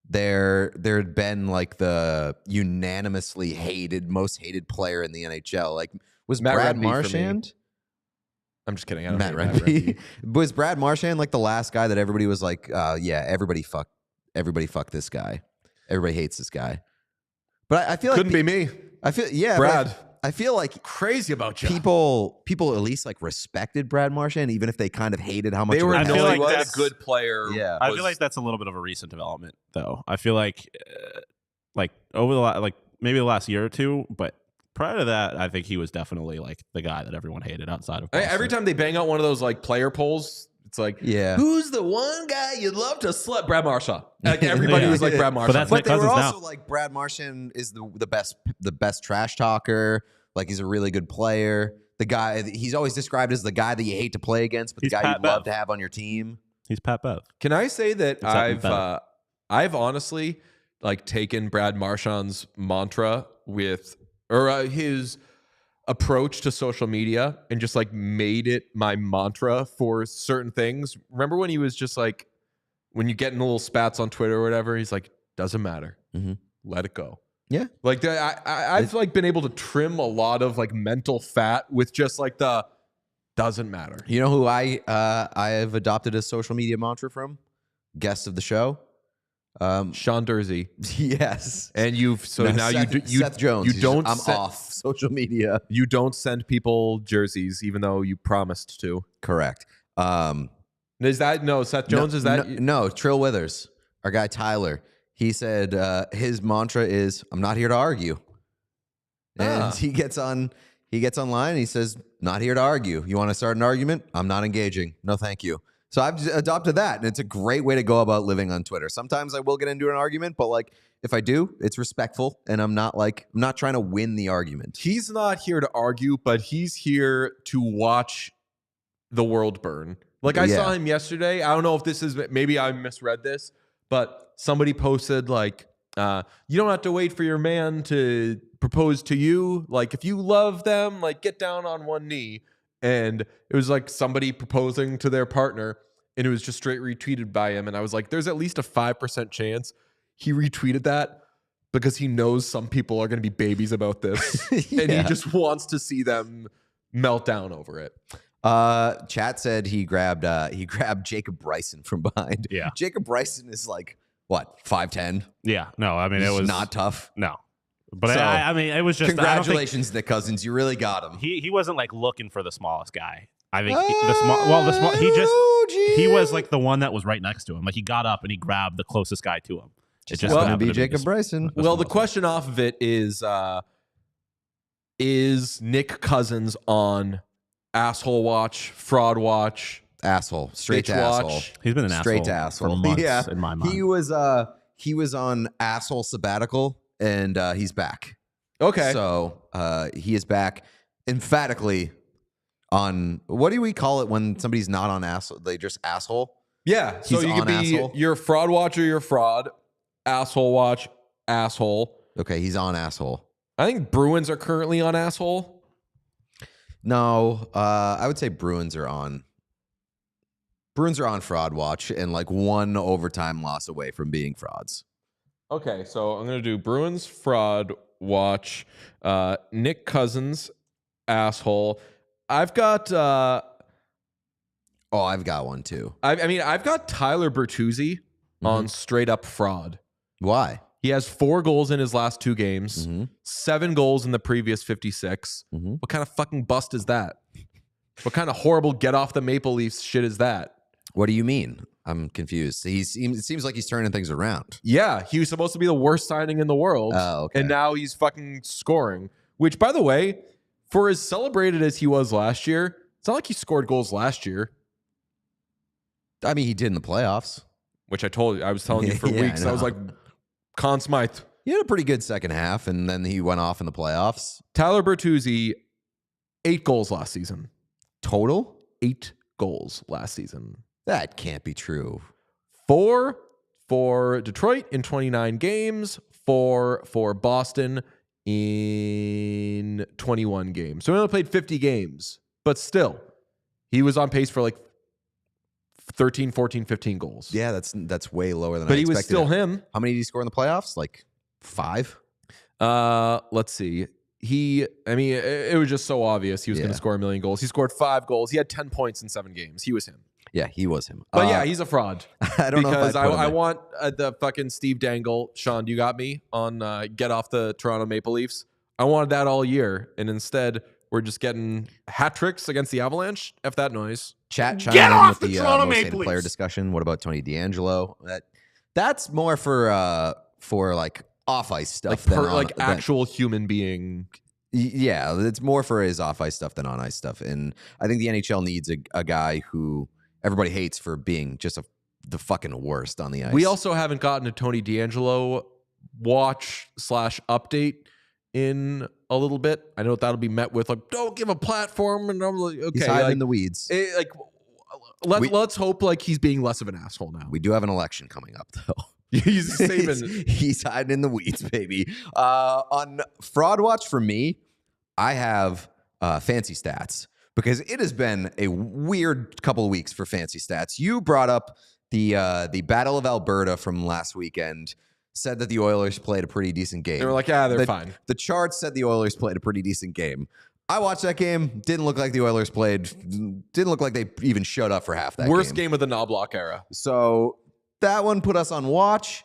there'd been like the unanimously most hated player in the NHL. Like, was Matt Brad Redby for me. Marchand? I'm just kidding. I don't Matt hate Matt Redby. Redby. Was Brad Marchand like the last guy that everybody was like, yeah, everybody fuck this guy. Everybody hates this guy. But I feel like Couldn't be me. I feel Brad. I feel like Crazy about you. people at least like respected Brad Marchand, even if they kind of hated how much They of were a I mess feel knowing like he that was. a good player. Yeah. I feel like that's a little bit of a recent development, though. I feel like over the maybe the last year or two, but prior to that, I think he was definitely like the guy that everyone hated outside of Boston. Every time they bang out one of those like player polls, it's like, Yeah. who's the one guy you'd love to slut? Brad Marchand. Like everybody Yeah. was like Brad Marchand. that's But Nick they were Cousins also now. like, Brad Marchand is the best trash talker. Like, he's a really good player. The guy, he's always described as the guy that you hate to play against, but He's the guy Pat you'd love Bev. to have on your team. He's Pat Bev. Can I say that Except better. I've honestly like taken Brad Marchand's mantra his approach to social media and just like made it my mantra for certain things. Remember when he was just like, when you get in little spats on Twitter or whatever, he's like, doesn't matter. Mhm. Let it go. Yeah. Like I've like been able to trim a lot of like mental fat with just like the doesn't matter. You know who I have adopted a social media mantra from? Guest of the show. Sean Dursey. Yes. And now Seth Jones. You He's don't just, I'm off social media. You don't send people jerseys even though you promised to. Correct. Is that Seth Jones? Is that no? Trill Withers, our guy Tyler. He said his mantra is, "I'm not here to argue," and he gets online and he says, "Not here to argue. You want to start an argument? I'm not engaging. No, thank you." So I've adopted that, and it's a great way to go about living on Twitter. Sometimes I will get into an argument, but like if I do, it's respectful, and I'm not trying to win the argument. He's not here to argue, but he's here to watch the world burn. Like I saw him yesterday. I don't know if this is, maybe I misread this, but somebody posted like, you don't have to wait for your man to propose to you. Like if you love them, like get down on one knee. And it was like somebody proposing to their partner, and it was just straight retweeted by him. And I was like, there's at least a 5% chance he retweeted that because he knows some people are going to be babies about this. And he just wants to see them melt down over it. Chat said he grabbed Jacob Bryson from behind. Yeah. Jacob Bryson is like, what, 5'10"? Yeah. No, I mean, it was not tough. No. But So, I mean, it was just congratulations, Nick Cousins. You really got him. He wasn't like looking for the smallest guy. I think he was like the one that was right next to him. Like he got up and he grabbed the closest guy to him. It just happened to happened be to Jacob the Bryson. Well, the question off of it is Nick Cousins on asshole watch, fraud watch, Asshole. Straight bitch to asshole. watch? He's been an Straight to asshole asshole. for months in my mind. He was on asshole sabbatical, and he's back. Okay. So he is back emphatically on, what do we call it when somebody's not on asshole? They just asshole? Yeah. So He's you on could be asshole? your fraud watch or your fraud, asshole watch, asshole. Okay, he's on asshole. I think Bruins are currently on asshole. No, I would say Bruins are on fraud watch and like one overtime loss away from being frauds. Okay, so I'm going to do Bruins fraud watch, Nick Cousins asshole. I've got I've got one too. I've got Tyler Bertuzzi on straight up fraud. Why? He has 4 goals in his last 2 games, 7 goals in the previous 56. What kind of fucking bust is that? What kind of horrible get off the Maple Leafs shit is that? What do you mean? I'm confused. It seems like he's turning things around. Yeah, he was supposed to be the worst signing in the world. Oh, okay. And now he's fucking scoring. Which, by the way, for as celebrated as he was last year, it's not like he scored goals last year. I mean, he did in the playoffs. Which I was telling you for Yeah, weeks. I was like, Conn Smythe. He had a pretty good second half, and then he went off in the playoffs. Tyler Bertuzzi, 8 goals last season. Total? 8 goals last season. That can't be true. 4 for Detroit in 29 games. 4 for Boston in 21 games. So he only played 50 games. But still, he was on pace for like 13, 14, 15 goals. Yeah, that's way lower than I But he expected. was still him. How many did he score in the playoffs? Like 5? Let's see. It was just so obvious he was going to score 1 million goals. He scored 5 goals. He had 10 points in 7 games. He was him. Yeah, he was him. But yeah, he's a fraud. I don't know if because I want the fucking Steve Dangle. Sean, do you got me on get off the Toronto Maple Leafs? I wanted that all year, and instead we're just getting hat tricks against the Avalanche. F that noise. Chat chime Get in off with the the Toronto most Maple hated player Leafs. discussion. What about Tony D'Angelo? That's more for like off ice stuff, Like actual human being. Yeah, it's more for his off ice stuff than on ice stuff, and I think the NHL needs a guy who everybody hates for being just the fucking worst on the ice. We also haven't gotten a Tony D'Angelo watch/update in a little bit. I know that'll be met with like, don't give a platform, and I'm like, okay, he's hiding in the weeds. Let's hope like he's being less of an asshole now. We do have an election coming up though. He's saving. He's hiding in the weeds, baby. On Fraud Watch for me, I have fancy stats because it has been a weird couple of weeks for fancy stats. You brought up the Battle of Alberta from last weekend. Said that the Oilers played a pretty decent game. They were like, yeah, they're fine. The charts said the Oilers played a pretty decent game. I watched that game. Didn't look like the Oilers played. Didn't look like they even showed up for half that Worst game of the Knobloch era. So that one put us on watch.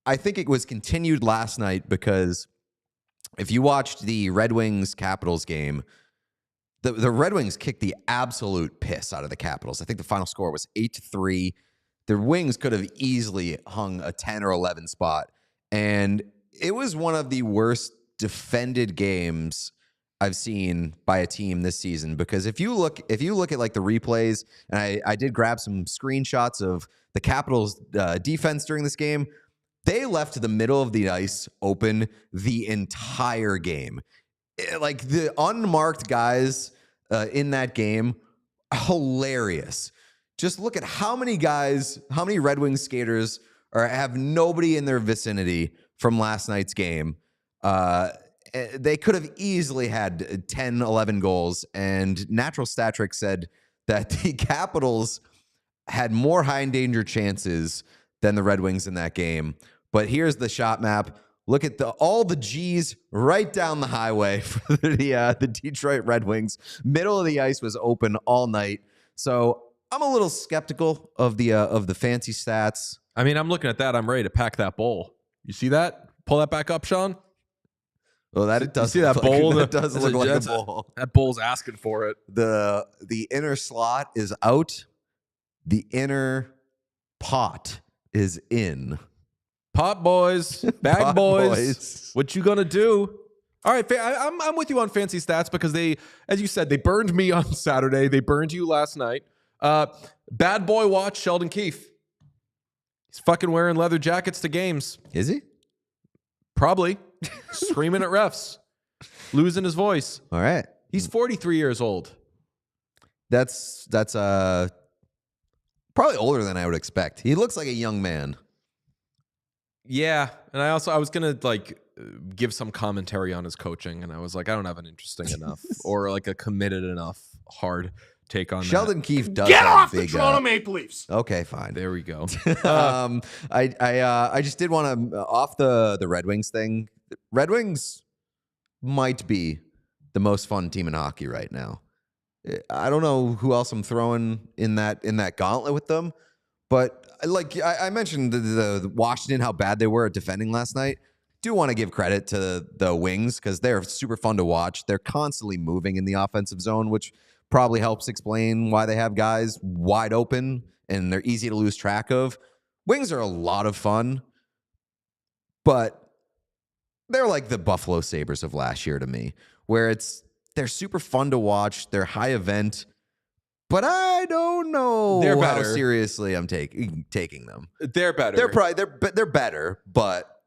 I think it was continued last night because if you watched the Red Wings Capitals game, the Red Wings kicked the absolute piss out of the Capitals. I think the final score was 8-3. The Wings could have easily hung a 10 or 11 spot. And it was one of the worst defended games I've seen by a team this season, because if you look at like the replays, and I did grab some screenshots of the Capitals defense during this game, they left the middle of the ice open the entire game. Like the unmarked guys in that game, hilarious. Just look at how many Red Wings skaters have nobody in their vicinity from last night's game. They could have easily had 10, 11 goals, and Natural Stat Trick said that the Capitals had more high and danger chances than the Red Wings in that game. But here's the shot map. Look at all the G's right down the highway for the Detroit Red Wings. Middle of the ice was open all night. So I'm a little skeptical of the fancy stats. I mean, I'm looking at that. I'm ready to pack that bowl. You see that? Pull that back up, Sean. Well, it does. You see that bowl? It does look like a bowl. That bowl's asking for it. The inner slot is out. The inner pot is in. Pot boys, bag Pot boys. What you gonna do? All right, I'm with you on fancy stats because they, as you said, they burned me on Saturday. They burned you last night. Bad boy watch Sheldon Keefe. He's fucking wearing leather jackets to games. Is he? Probably. Screaming at refs. Losing his voice. All right. He's 43 years old. That's probably older than I would expect. He looks like a young man. Yeah, and I was gonna give some commentary on his coaching, and I was like, I don't have an interesting enough or like a committed enough hard take on Sheldon Keefe does Get have off big, the Toronto Maple Leafs. Okay, fine. There we go. I just did want to off the Red Wings thing. Red Wings might be the most fun team in hockey right now. I don't know who else I'm throwing in that gauntlet with them, but like I mentioned the Washington, how bad they were at defending last night. Do want to give credit to the Wings because they're super fun to watch. They're constantly moving in the offensive zone, which probably helps explain why they have guys wide open and they're easy to lose track of. Wings are a lot of fun, but they're like the Buffalo Sabres of last year to me, where they're super fun to watch. They're high event, but I don't know how seriously I'm taking them. They're better. They're better, but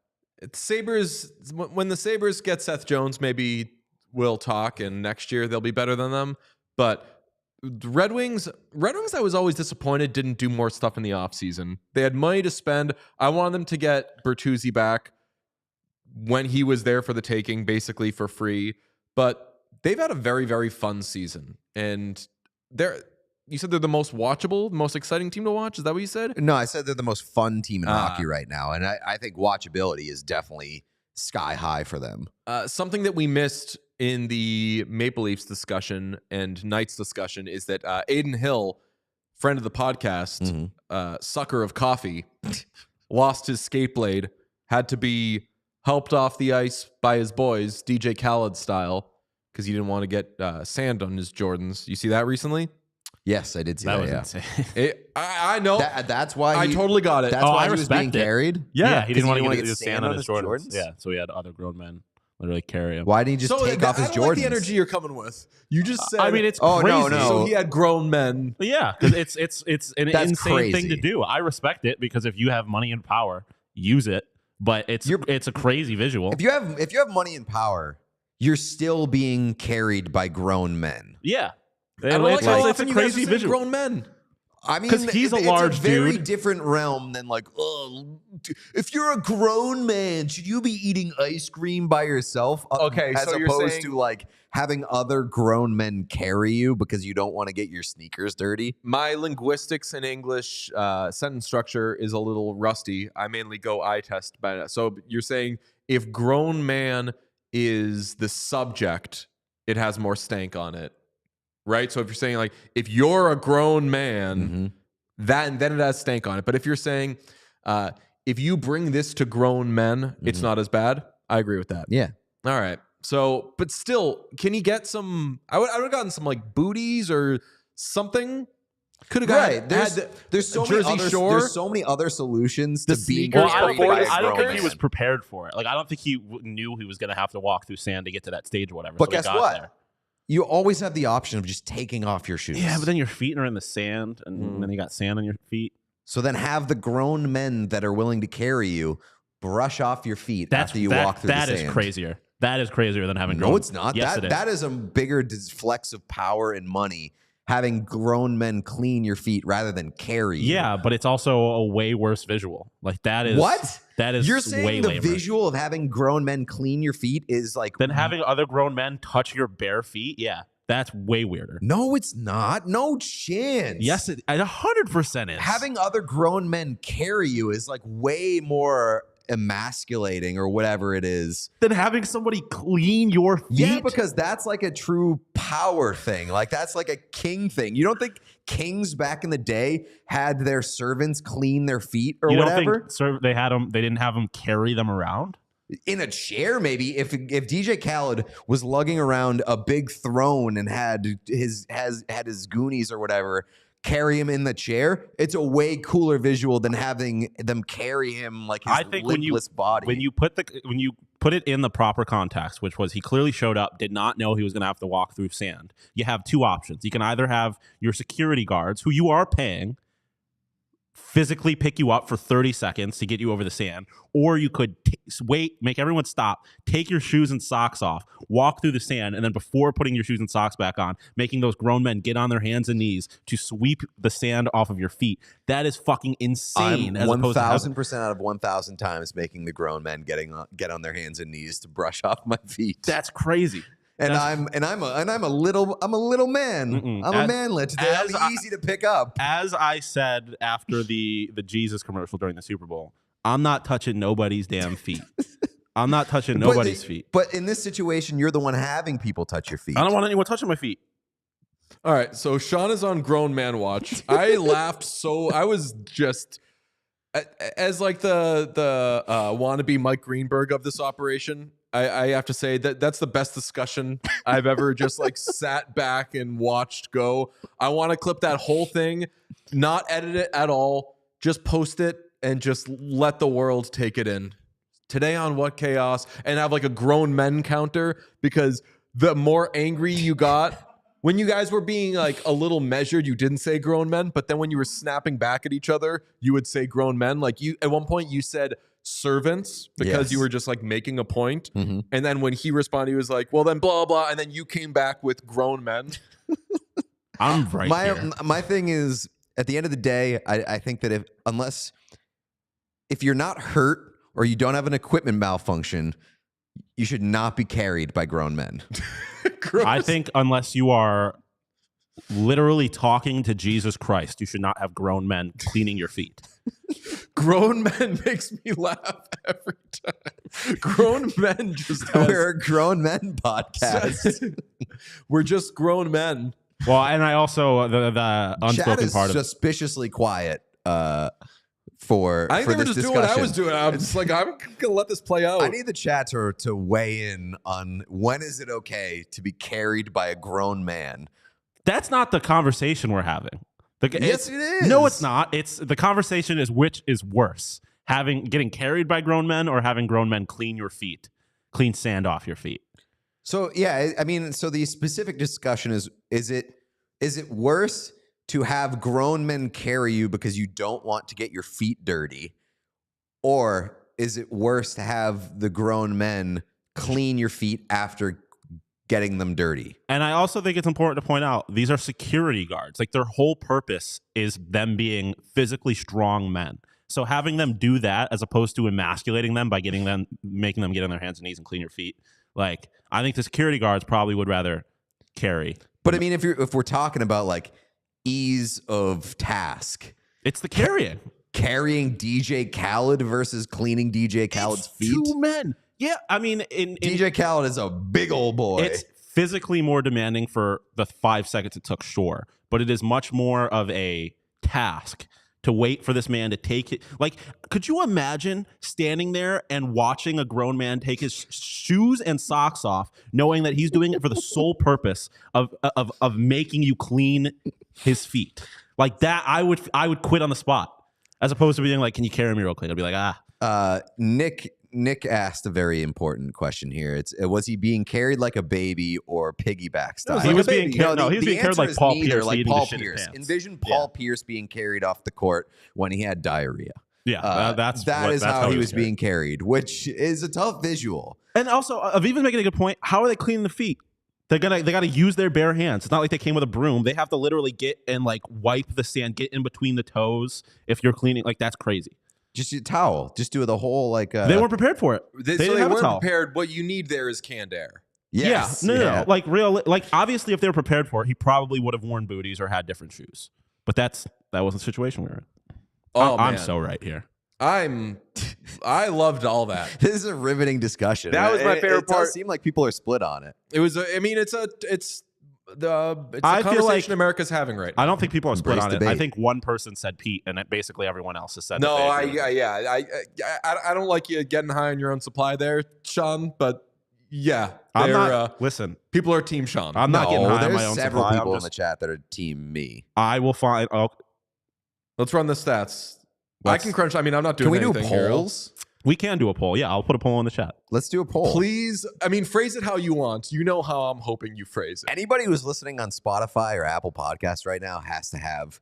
Sabres, when the Sabres get Seth Jones, maybe we'll talk, and next year they'll be better than them. But Red Wings, I was always disappointed didn't do more stuff in the offseason. They had money to spend. I wanted them to get Bertuzzi back when he was there for the taking, basically for free. But they've had a very, very fun season. And you said they're the most watchable, most exciting team to watch? Is that what you said? No, I said they're the most fun team in hockey right now. And I think watchability is definitely sky high for them. Something that we missed in the Maple Leafs discussion and Knights discussion is that Aiden Hill, friend of the podcast, sucker of coffee, lost his skate blade, had to be helped off the ice by his boys, DJ Khaled style, because he didn't want to get sand on his Jordans. You see that recently? Yes, I did see that. Was yeah. insane. I know. That's why I totally got it. That's why he was being carried. Yeah, he didn't want to get the sand on his Jordans. Yeah, so he had other grown men literally carry him. Why didn't he just take off his Jordans? I don't like the energy you're coming with. You just said. I mean, it's crazy. No. So he had grown men. Yeah, because it's an insane crazy thing to do. I respect it because if you have money and power, use it. But it's a crazy visual. If you have money and power, you're still being carried by grown men. Yeah. I don't like how it's a crazy visual. Grown men. I mean, because he's a large dude. It's a very dude. different realm than like, oh, if you're a grown man, should you be eating ice cream by yourself? Okay, as so you're opposed saying, to like having other grown men carry you because you don't want to get your sneakers dirty. My linguistics and English sentence structure is a little rusty. I mainly go eye test by that. So you're saying if grown man is the subject, it has more stank on it. Right? So if you're saying like, if you're a grown man, then it has stank on it. But if you're saying, if you bring this to grown men, it's not as bad. I agree with that. Yeah. All right. So, but still, can he get some, I would have gotten some like booties or something. Could have got there's so many other solutions to being Well, I don't think man. he was prepared for it. Like, I don't think he knew he was going to have to walk through sand to get to that stage or whatever. But so guess what? You always have the option of just taking off your shoes. Yeah, but then your feet are in the sand, and then you got sand on your feet. So then have the grown men that are willing to carry you brush off your feet after you walk through the sand. That is crazier. That is crazier than having No, it's not. Yes, it is. That is a bigger flex of power and money, having grown men clean your feet rather than carry you. Yeah, but it's also a way worse visual. Like that is what? That is You're saying way the lamer. visual of having grown men clean your feet is like then having other grown men touch your bare feet. Yeah, that's way weirder. No, it's not. No chance. Yes, it 100% is. Having other grown men carry you is like way more emasculating or whatever it is than having somebody clean your feet. Yeah, because that's like a true power thing. Like that's like a king thing. You don't think kings back in the day had their servants clean their feet or whatever? They didn't have them carry them around in a chair. Maybe if DJ Khaled was lugging around a big throne and had his goonies or whatever carry him in the chair, it's a way cooler visual than having them carry him like his limpless body. When you put it in the proper context, which was he clearly showed up, did not know he was going to have to walk through sand. You have two options. You can either have your security guards, who you are paying, physically pick you up for 30 seconds to get you over the sand, or you could wait, make everyone stop, take your shoes and socks off, walk through the sand, and then before putting your shoes and socks back on, making those grown men get on their hands and knees to sweep the sand off of your feet. That is fucking insane. I'm 1,000% out of 1,000 times making the grown men get on their hands and knees to brush off my feet. That's crazy. I'm a little man. I'm a manlet. That'll be easy to pick up. As I said after the Jesus commercial during the Super Bowl, I'm not touching nobody's damn feet. I'm not touching nobody's feet. But in this situation, you're the one having people touch your feet. I don't want anyone touching my feet. All right, so Sean is on grown man watch. I laughed so I was just as like the wannabe Mike Greenberg of this operation. I have to say that's the best discussion I've ever just like sat back and watched go. I want to clip that whole thing, not edit it at all, just post it and just let the world take it in. Today on What Chaos, and have like a grown men counter, because the more angry you got when you guys were being like a little measured, you didn't say grown men, but then when you were snapping back at each other, you would say grown men. Like you at one point you said servants because you were just like making a point. And then when he responded, he was like, well then blah blah, and then you came back with grown men. I'm right here. My thing is, at the end of the day, I think that if you're not hurt or you don't have an equipment malfunction, you should not be carried by grown men. I think unless you are literally talking to Jesus Christ, you should not have grown men cleaning your feet. Grown men makes me laugh every time. Grown men just We're a grown men podcast. We're just grown men. Well, and I also the unspoken Chad is part of suspiciously quiet I think for they were this just doing discussion. what I was doing. I'm just like, I'm gonna let this play out. I need the chat to weigh in on when is it okay to be carried by a grown man. that's not the conversation we're having. Yes, it is. No, it's not. It's the conversation is which is worse, getting carried by grown men or having grown men clean your feet, clean sand off your feet. So yeah, I mean, so the specific discussion is it worse to have grown men carry you because you don't want to get your feet dirty, or is it worse to have the grown men clean your feet after getting them dirty? And I also think it's important to point out these are security guards. Like their whole purpose is them being physically strong men. So having them do that as opposed to emasculating them by making them get on their hands and knees and clean your feet. Like I think the security guards probably would rather carry. But I mean, if we're talking about like ease of task, It's the carrying. carrying DJ Khaled versus cleaning DJ Khaled's feet. Two men. Yeah, I mean, DJ Khaled is a big old boy. it's physically more demanding for the 5 seconds it took, sure, but it is much more of a task to wait for this man to take it. Like, could you imagine standing there and watching a grown man take his shoes and socks off, knowing that he's doing it for the sole purpose of making you clean his feet? Like that, I would quit on the spot, as opposed to being like, "Can you carry me real quick?" I'd be like, Nick asked a very important question here. Was he being carried like a baby or piggyback style? He was being carried. No, he was being carried like answer is Paul neither, Pierce. like eating Paul the shit in his Pierce. pants. Envision Paul Pierce being carried off the court when he had diarrhea. Yeah, that's how he was being carried, which is a tough visual. And also, Aviva's making a good point. How are they cleaning the feet? They gotta use their bare hands. It's not like they came with a broom. They have to literally get and like wipe the sand, get in between the toes. If you're cleaning, like that's crazy. Just a towel. Just do the whole like. They weren't prepared for it. They didn't have a weren't towel. prepared. What you need there is canned air. Yes. Yeah, no. Like obviously, if they were prepared for it, he probably would have worn booties or had different shoes. But that wasn't the situation we were in. Oh, I'm man. so right here. I loved all that. This is a riveting discussion. That was my favorite It part. does seem like people are split on it. It was. I mean, it's a I feel conversation like- America's having right now. I don't think people are split Embrace on it. debate. I think one person said Pete, and basically everyone else has said. No, that they agree. I don't like you getting high on your own supply there, Sean. But yeah, I'm they're, not. Listen, people are Team Sean. I'm not getting high on there's my own several supply. people I'm in the chat that are team me. I will find. Oh, Let's run the stats. I can crunch. I mean, I'm not doing Can we do anything here. polls? we can do a poll. Yeah, I'll put a poll in the chat. Let's do a poll. Please, I mean, phrase it how you want. You know how I'm hoping you phrase it. Anybody who's listening on Spotify or Apple Podcasts right now has to have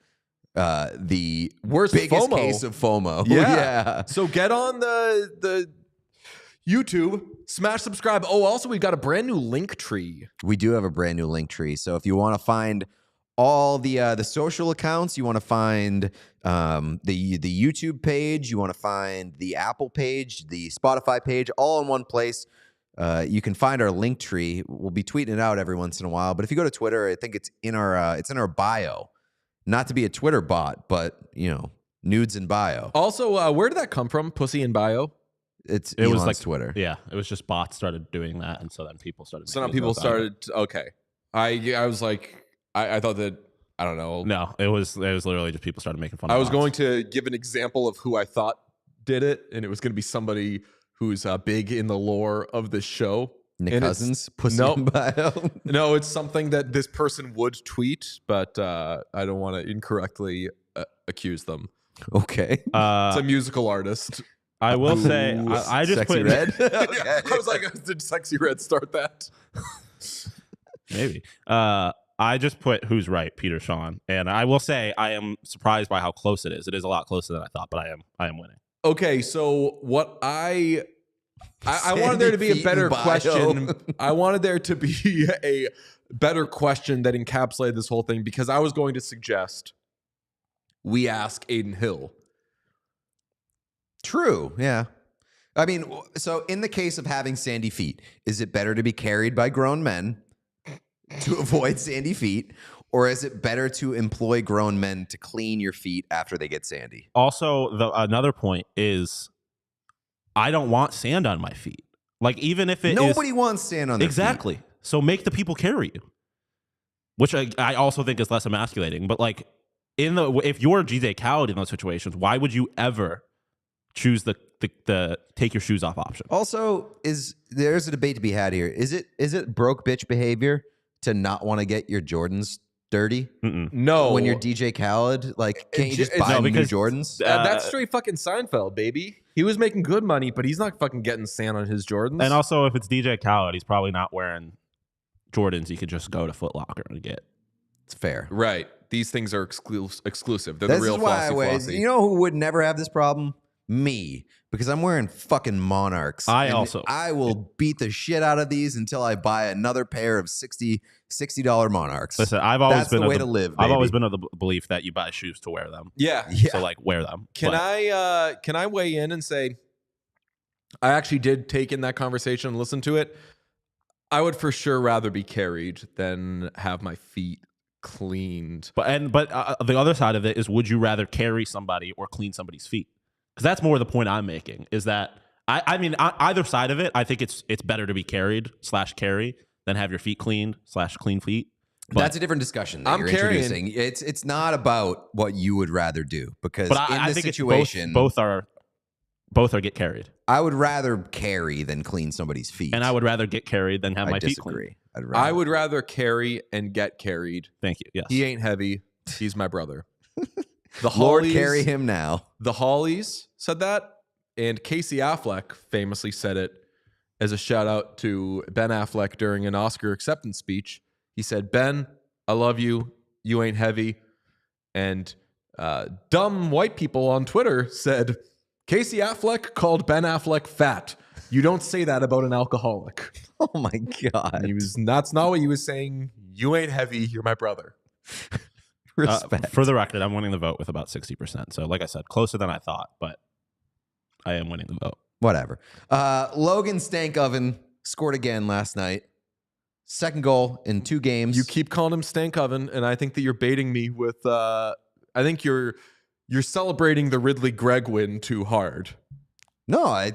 the Worst biggest FOMO. case of FOMO. Yeah. So get on the YouTube, smash subscribe. Oh, also we've got a brand new link tree. We do have a brand new link tree. So if you want to find all the social accounts, you want to find the YouTube page, you want to find the Apple page, the Spotify page, all in one place. You can find our link tree. We'll be tweeting it out every once in a while. But if you go to Twitter, I think it's in our bio. Not to be a Twitter bot, but nudes in bio. Also, where did that come from? Pussy in bio. It was was like Twitter. Yeah, it was just bots started doing that, and so then people started. So now making people jokes about it. started. Okay, I was like, I thought that I don't know. No, it was literally just people started making fun. I of was bots. going to give an example of who I thought did it, and it was going to be somebody who's big in the lore of the show. Nick And Cousins, pussy no. in bio. No, it's something that this person would tweet, but I don't want to incorrectly accuse them. Okay. It's a musical artist. I will say, I just Sexy put Red. Yeah, I was like, did Sexy Red start that? maybe. I just put who's right, Peter Sean, and I will say I am surprised by how close it is. It is a lot closer than I thought, but I am winning. Okay, so what I wanted there to be a better question. I wanted there to be a better question that encapsulated this whole thing, because I was going to suggest we ask Aiden Hill. True. Yeah. I mean, so in the case of having sandy feet, is it better to be carried by grown men to avoid sandy feet, or is it better to employ grown men to clean your feet after they get sandy? Also, another point is I don't want sand on my feet. Like, even if it Nobody wants sand on their exactly. feet. So make the people carry you, which I also think is less emasculating. But like, if you're GJ Khaled in those situations, why would you ever choose the take your shoes off option? Also, there's a debate to be had here. Is it broke bitch behavior to not want to get your Jordans dirty? No. When you're DJ Khaled, like, can't you just buy new Jordans? That's straight fucking Seinfeld, baby. He was making good money, but he's not fucking getting sand on his Jordans. And also, if it's DJ Khaled, he's probably not wearing Jordans. You could just go to Foot Locker and get. It's fair. Right. These things are exclusive. They're This the real is why flossy. you know who would never have this problem? Me. Because I'm wearing fucking Monarchs. I will beat the shit out of these until I buy another pair of $60 Monarchs. Listen, I've always That's been the way to live. I've baby. always been of the belief that you buy shoes to wear them. Yeah. So like, wear them. Can I weigh in and say, I actually did take in that conversation and listen to it. I would for sure rather be carried than have my feet cleaned. But the other side of it is, would you rather carry somebody or clean somebody's feet? Because that's more the point I'm making, is that I mean, either side of it, I think it's better to be carried/carry than have your feet cleaned/clean feet. But that's a different discussion that I'm you're carrying. introducing. It's not about what you would rather do, because but in I this think situation, it's both are get carried, I would rather carry than clean somebody's feet. and I would rather get carried than have I my feet disagree. cleaned. I would rather carry and get carried. Thank you. Yes. He ain't heavy. He's my brother. The Lord, Hollies, carry him now. The Hollies said that, and Casey Affleck famously said it as a shout out to Ben Affleck during an Oscar acceptance speech. He said, "Ben, I love you. You ain't heavy." And dumb white people on Twitter said, Casey Affleck called Ben Affleck fat. You don't say that about an alcoholic. Oh my God. That's not what he was saying. You ain't heavy. You're my brother. Respect. For the record, I'm winning the vote with about 60%. So, like I said, closer than I thought, but I am winning the vote. Whatever. Logan Stankoven scored again last night. Second goal in 2 games. You keep calling him Stankoven, and I think that you're baiting me with. I think you're celebrating the Ridley Gregg win too hard. No, I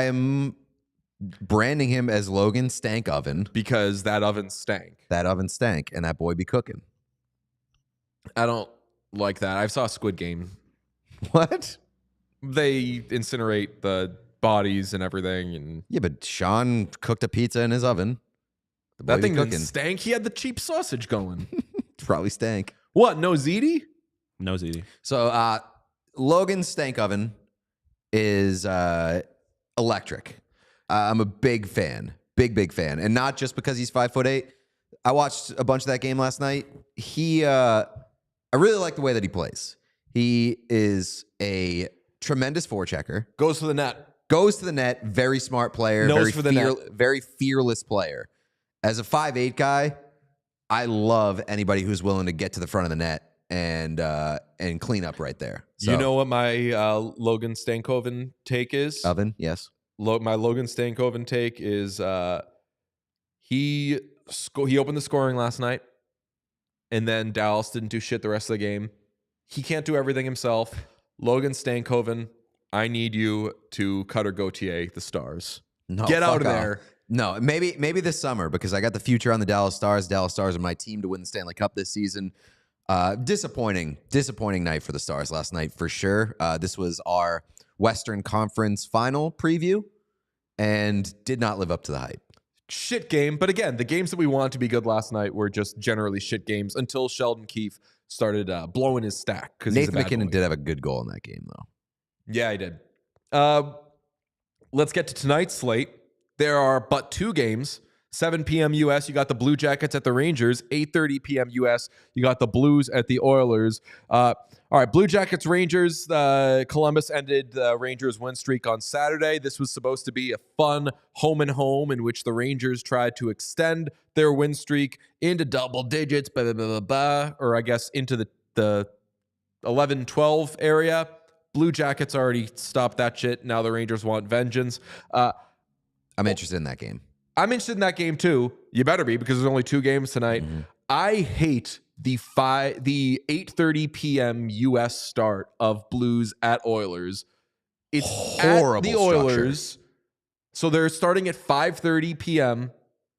am branding him as Logan Stankoven because that oven stank. That oven stank, and that boy be cooking. I don't like that. I saw Squid Game. What? They incinerate the bodies and everything, and yeah, but Sean cooked a pizza in his oven. That thing didn't stank. He had the cheap sausage going. Probably stank. What? No ziti? No ziti. So Logan Stankoven is electric. I'm a big fan. Big fan. And not just because he's 5'8". I watched a bunch of that game last night. I really like the way that he plays. He is a tremendous forechecker. Goes to the net. Very smart player. Very fearless player. As a 5'8" guy, I love anybody who's willing to get to the front of the net and clean up right there. So, you know what my Logan Stankoven take is? Oven, yes. My Logan Stankoven take is he opened the scoring last night, and then Dallas didn't do shit the rest of the game. He can't do everything himself. Logan Stankoven, I need you to Cutter Gauthier the Stars. No, get out of off. there. No, maybe this summer, because I got the future on the Dallas Stars. Dallas Stars are my team to win the Stanley Cup this season. Disappointing night for the Stars last night for sure. This was our Western Conference final preview and did not live up to the hype. Shit game. But again, the games that we wanted to be good last night were just generally shit games until Sheldon Keefe started blowing his stack. Nathan McKinnon did have a good goal in that game, though. Yeah, he did. Let's get to tonight's slate. There are but 2 games. 7 p.m. U.S., you got the Blue Jackets at the Rangers. 8:30 p.m. U.S., you got the Blues at the Oilers. All right, Blue Jackets, Rangers. Columbus ended the Rangers' win streak on Saturday. This was supposed to be a fun home and home in which the Rangers tried to extend their win streak into double digits, or I guess into the 11-12 area. Blue Jackets already stopped that shit. Now the Rangers want vengeance. I'm interested in that game. I'm interested in that game too. You better be, because there's only 2 games tonight. Mm-hmm. I hate the 8:30 p.m. U.S. start of Blues at Oilers. It's horrible at the Oilers, so they're starting at 5:30 p.m.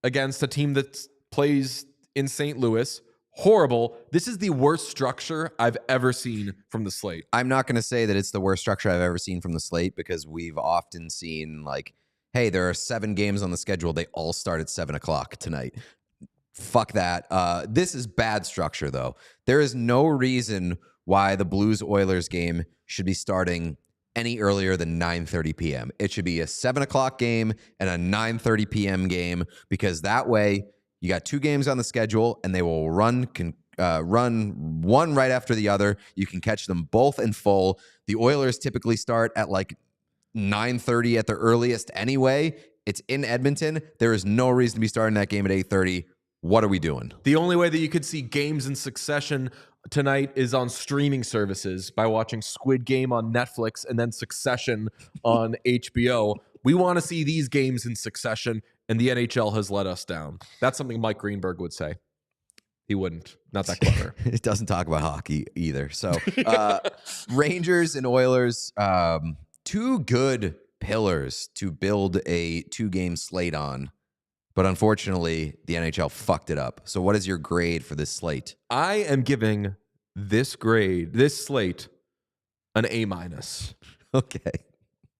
against a team that plays in St. Louis. Horrible. This is the worst structure I've ever seen from the slate. I'm not going to say that it's the worst structure I've ever seen from the slate, because we've often seen, like, hey, there are 7 games on the schedule. They all start at 7 o'clock tonight. Fuck that. This is bad structure, though. There is no reason why the Blues-Oilers game should be starting any earlier than 9:30 p.m. It should be a 7 o'clock game and a 9:30 p.m. game, because that way you got 2 games on the schedule and they will run one right after the other. You can catch them both in full. The Oilers typically start at like 9:30 at the earliest anyway. It's in Edmonton. There is no reason to be starting that game at 8:30. What are we doing? The only way that you could see games in succession tonight is on streaming services by watching Squid Game on Netflix and then Succession on HBO. We want to see these games in succession, and the NHL has let us down. That's something Mike Greenberg would say. He wouldn't. Not that clever. It doesn't talk about hockey either. So Rangers and Oilers, 2 good pillars to build a 2-game slate on. But unfortunately, the NHL fucked it up. So what is your grade for this slate? I am giving this slate, an A-. Okay.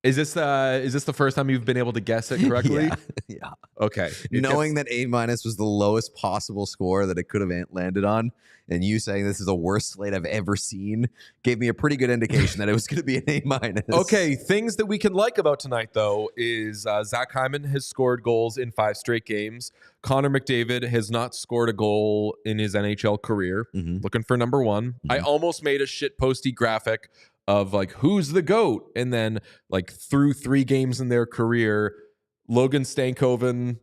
Is this the first time you've been able to guess it correctly? Yeah. Okay. Knowing that A- was the lowest possible score that it could have landed on, and you saying this is the worst slate I've ever seen, gave me a pretty good indication that it was going to be an A-. Okay, things that we can like about tonight, though, is Zach Hyman has scored goals in 5 straight games. Connor McDavid has not scored a goal in his NHL career. Mm-hmm. Looking for number 1. Mm-hmm. I almost made a shitposty graphic of like, who's the GOAT? And then like through 3 games in their career, Logan Stankoven.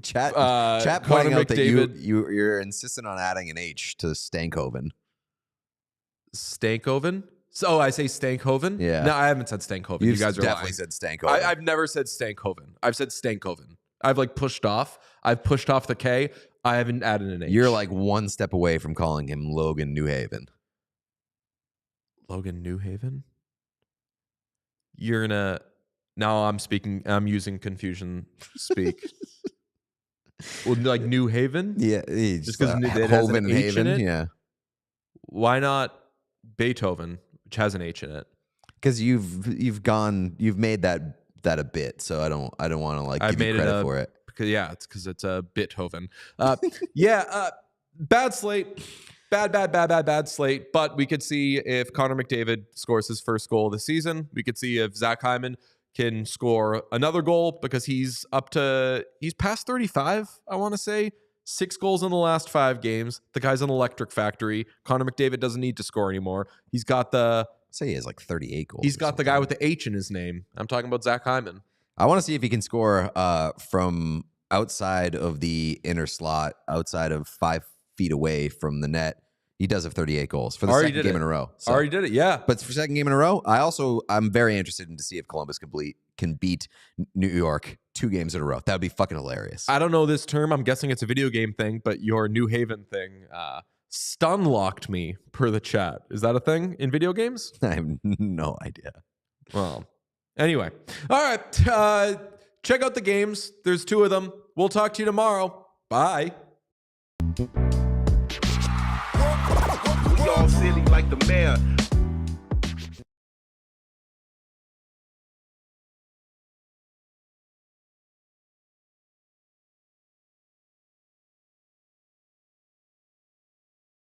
Chat Connor pointing out McDavid. that you're insistent on adding an H to Stankoven. Stankoven? So I say Stankoven? Yeah. No, I haven't said Stankoven. You've You guys are definitely lying. said Stankoven. I've never said Stankoven. I've said Stankoven. I've like pushed off. I've pushed off the K. I haven't added an H. You're like one step away from calling him Logan Newhaven. Logan Newhaven? You're gonna... Now I'm using confusion speak. Well, like New Haven? Yeah. Just because it has an H in it? Yeah. Why not Beethoven, which has an H in it? Because you've made that a bit, so I don't want to like give you credit for it. Because it's a Beethoven. Bad slate. Bad slate. But we could see if Connor McDavid scores his first goal of the season. We could see if Zach Hyman can score another goal, because he's past 35, I want to say. 6 goals in the last 5 games. The guy's an electric factory. Connor McDavid doesn't need to score anymore. He's got Say he has like 38 goals. He's got the guy with the H in his name. I'm talking about Zach Hyman. I want to see if he can score from outside of the inner slot, outside of 5 feet away from the net. He does have 38 goals for the second game in a row. So. Already did it, yeah. But for second game in a row, I'm very interested in to see if Columbus can beat New York 2 games in a row. That would be fucking hilarious. I don't know this term. I'm guessing it's a video game thing, but your New Haven thing stun locked me per the chat. Is that a thing in video games? I have no idea. Well, anyway. All right. Check out the games. There's 2 of them. We'll talk to you tomorrow. Bye. We all silly like the mayor.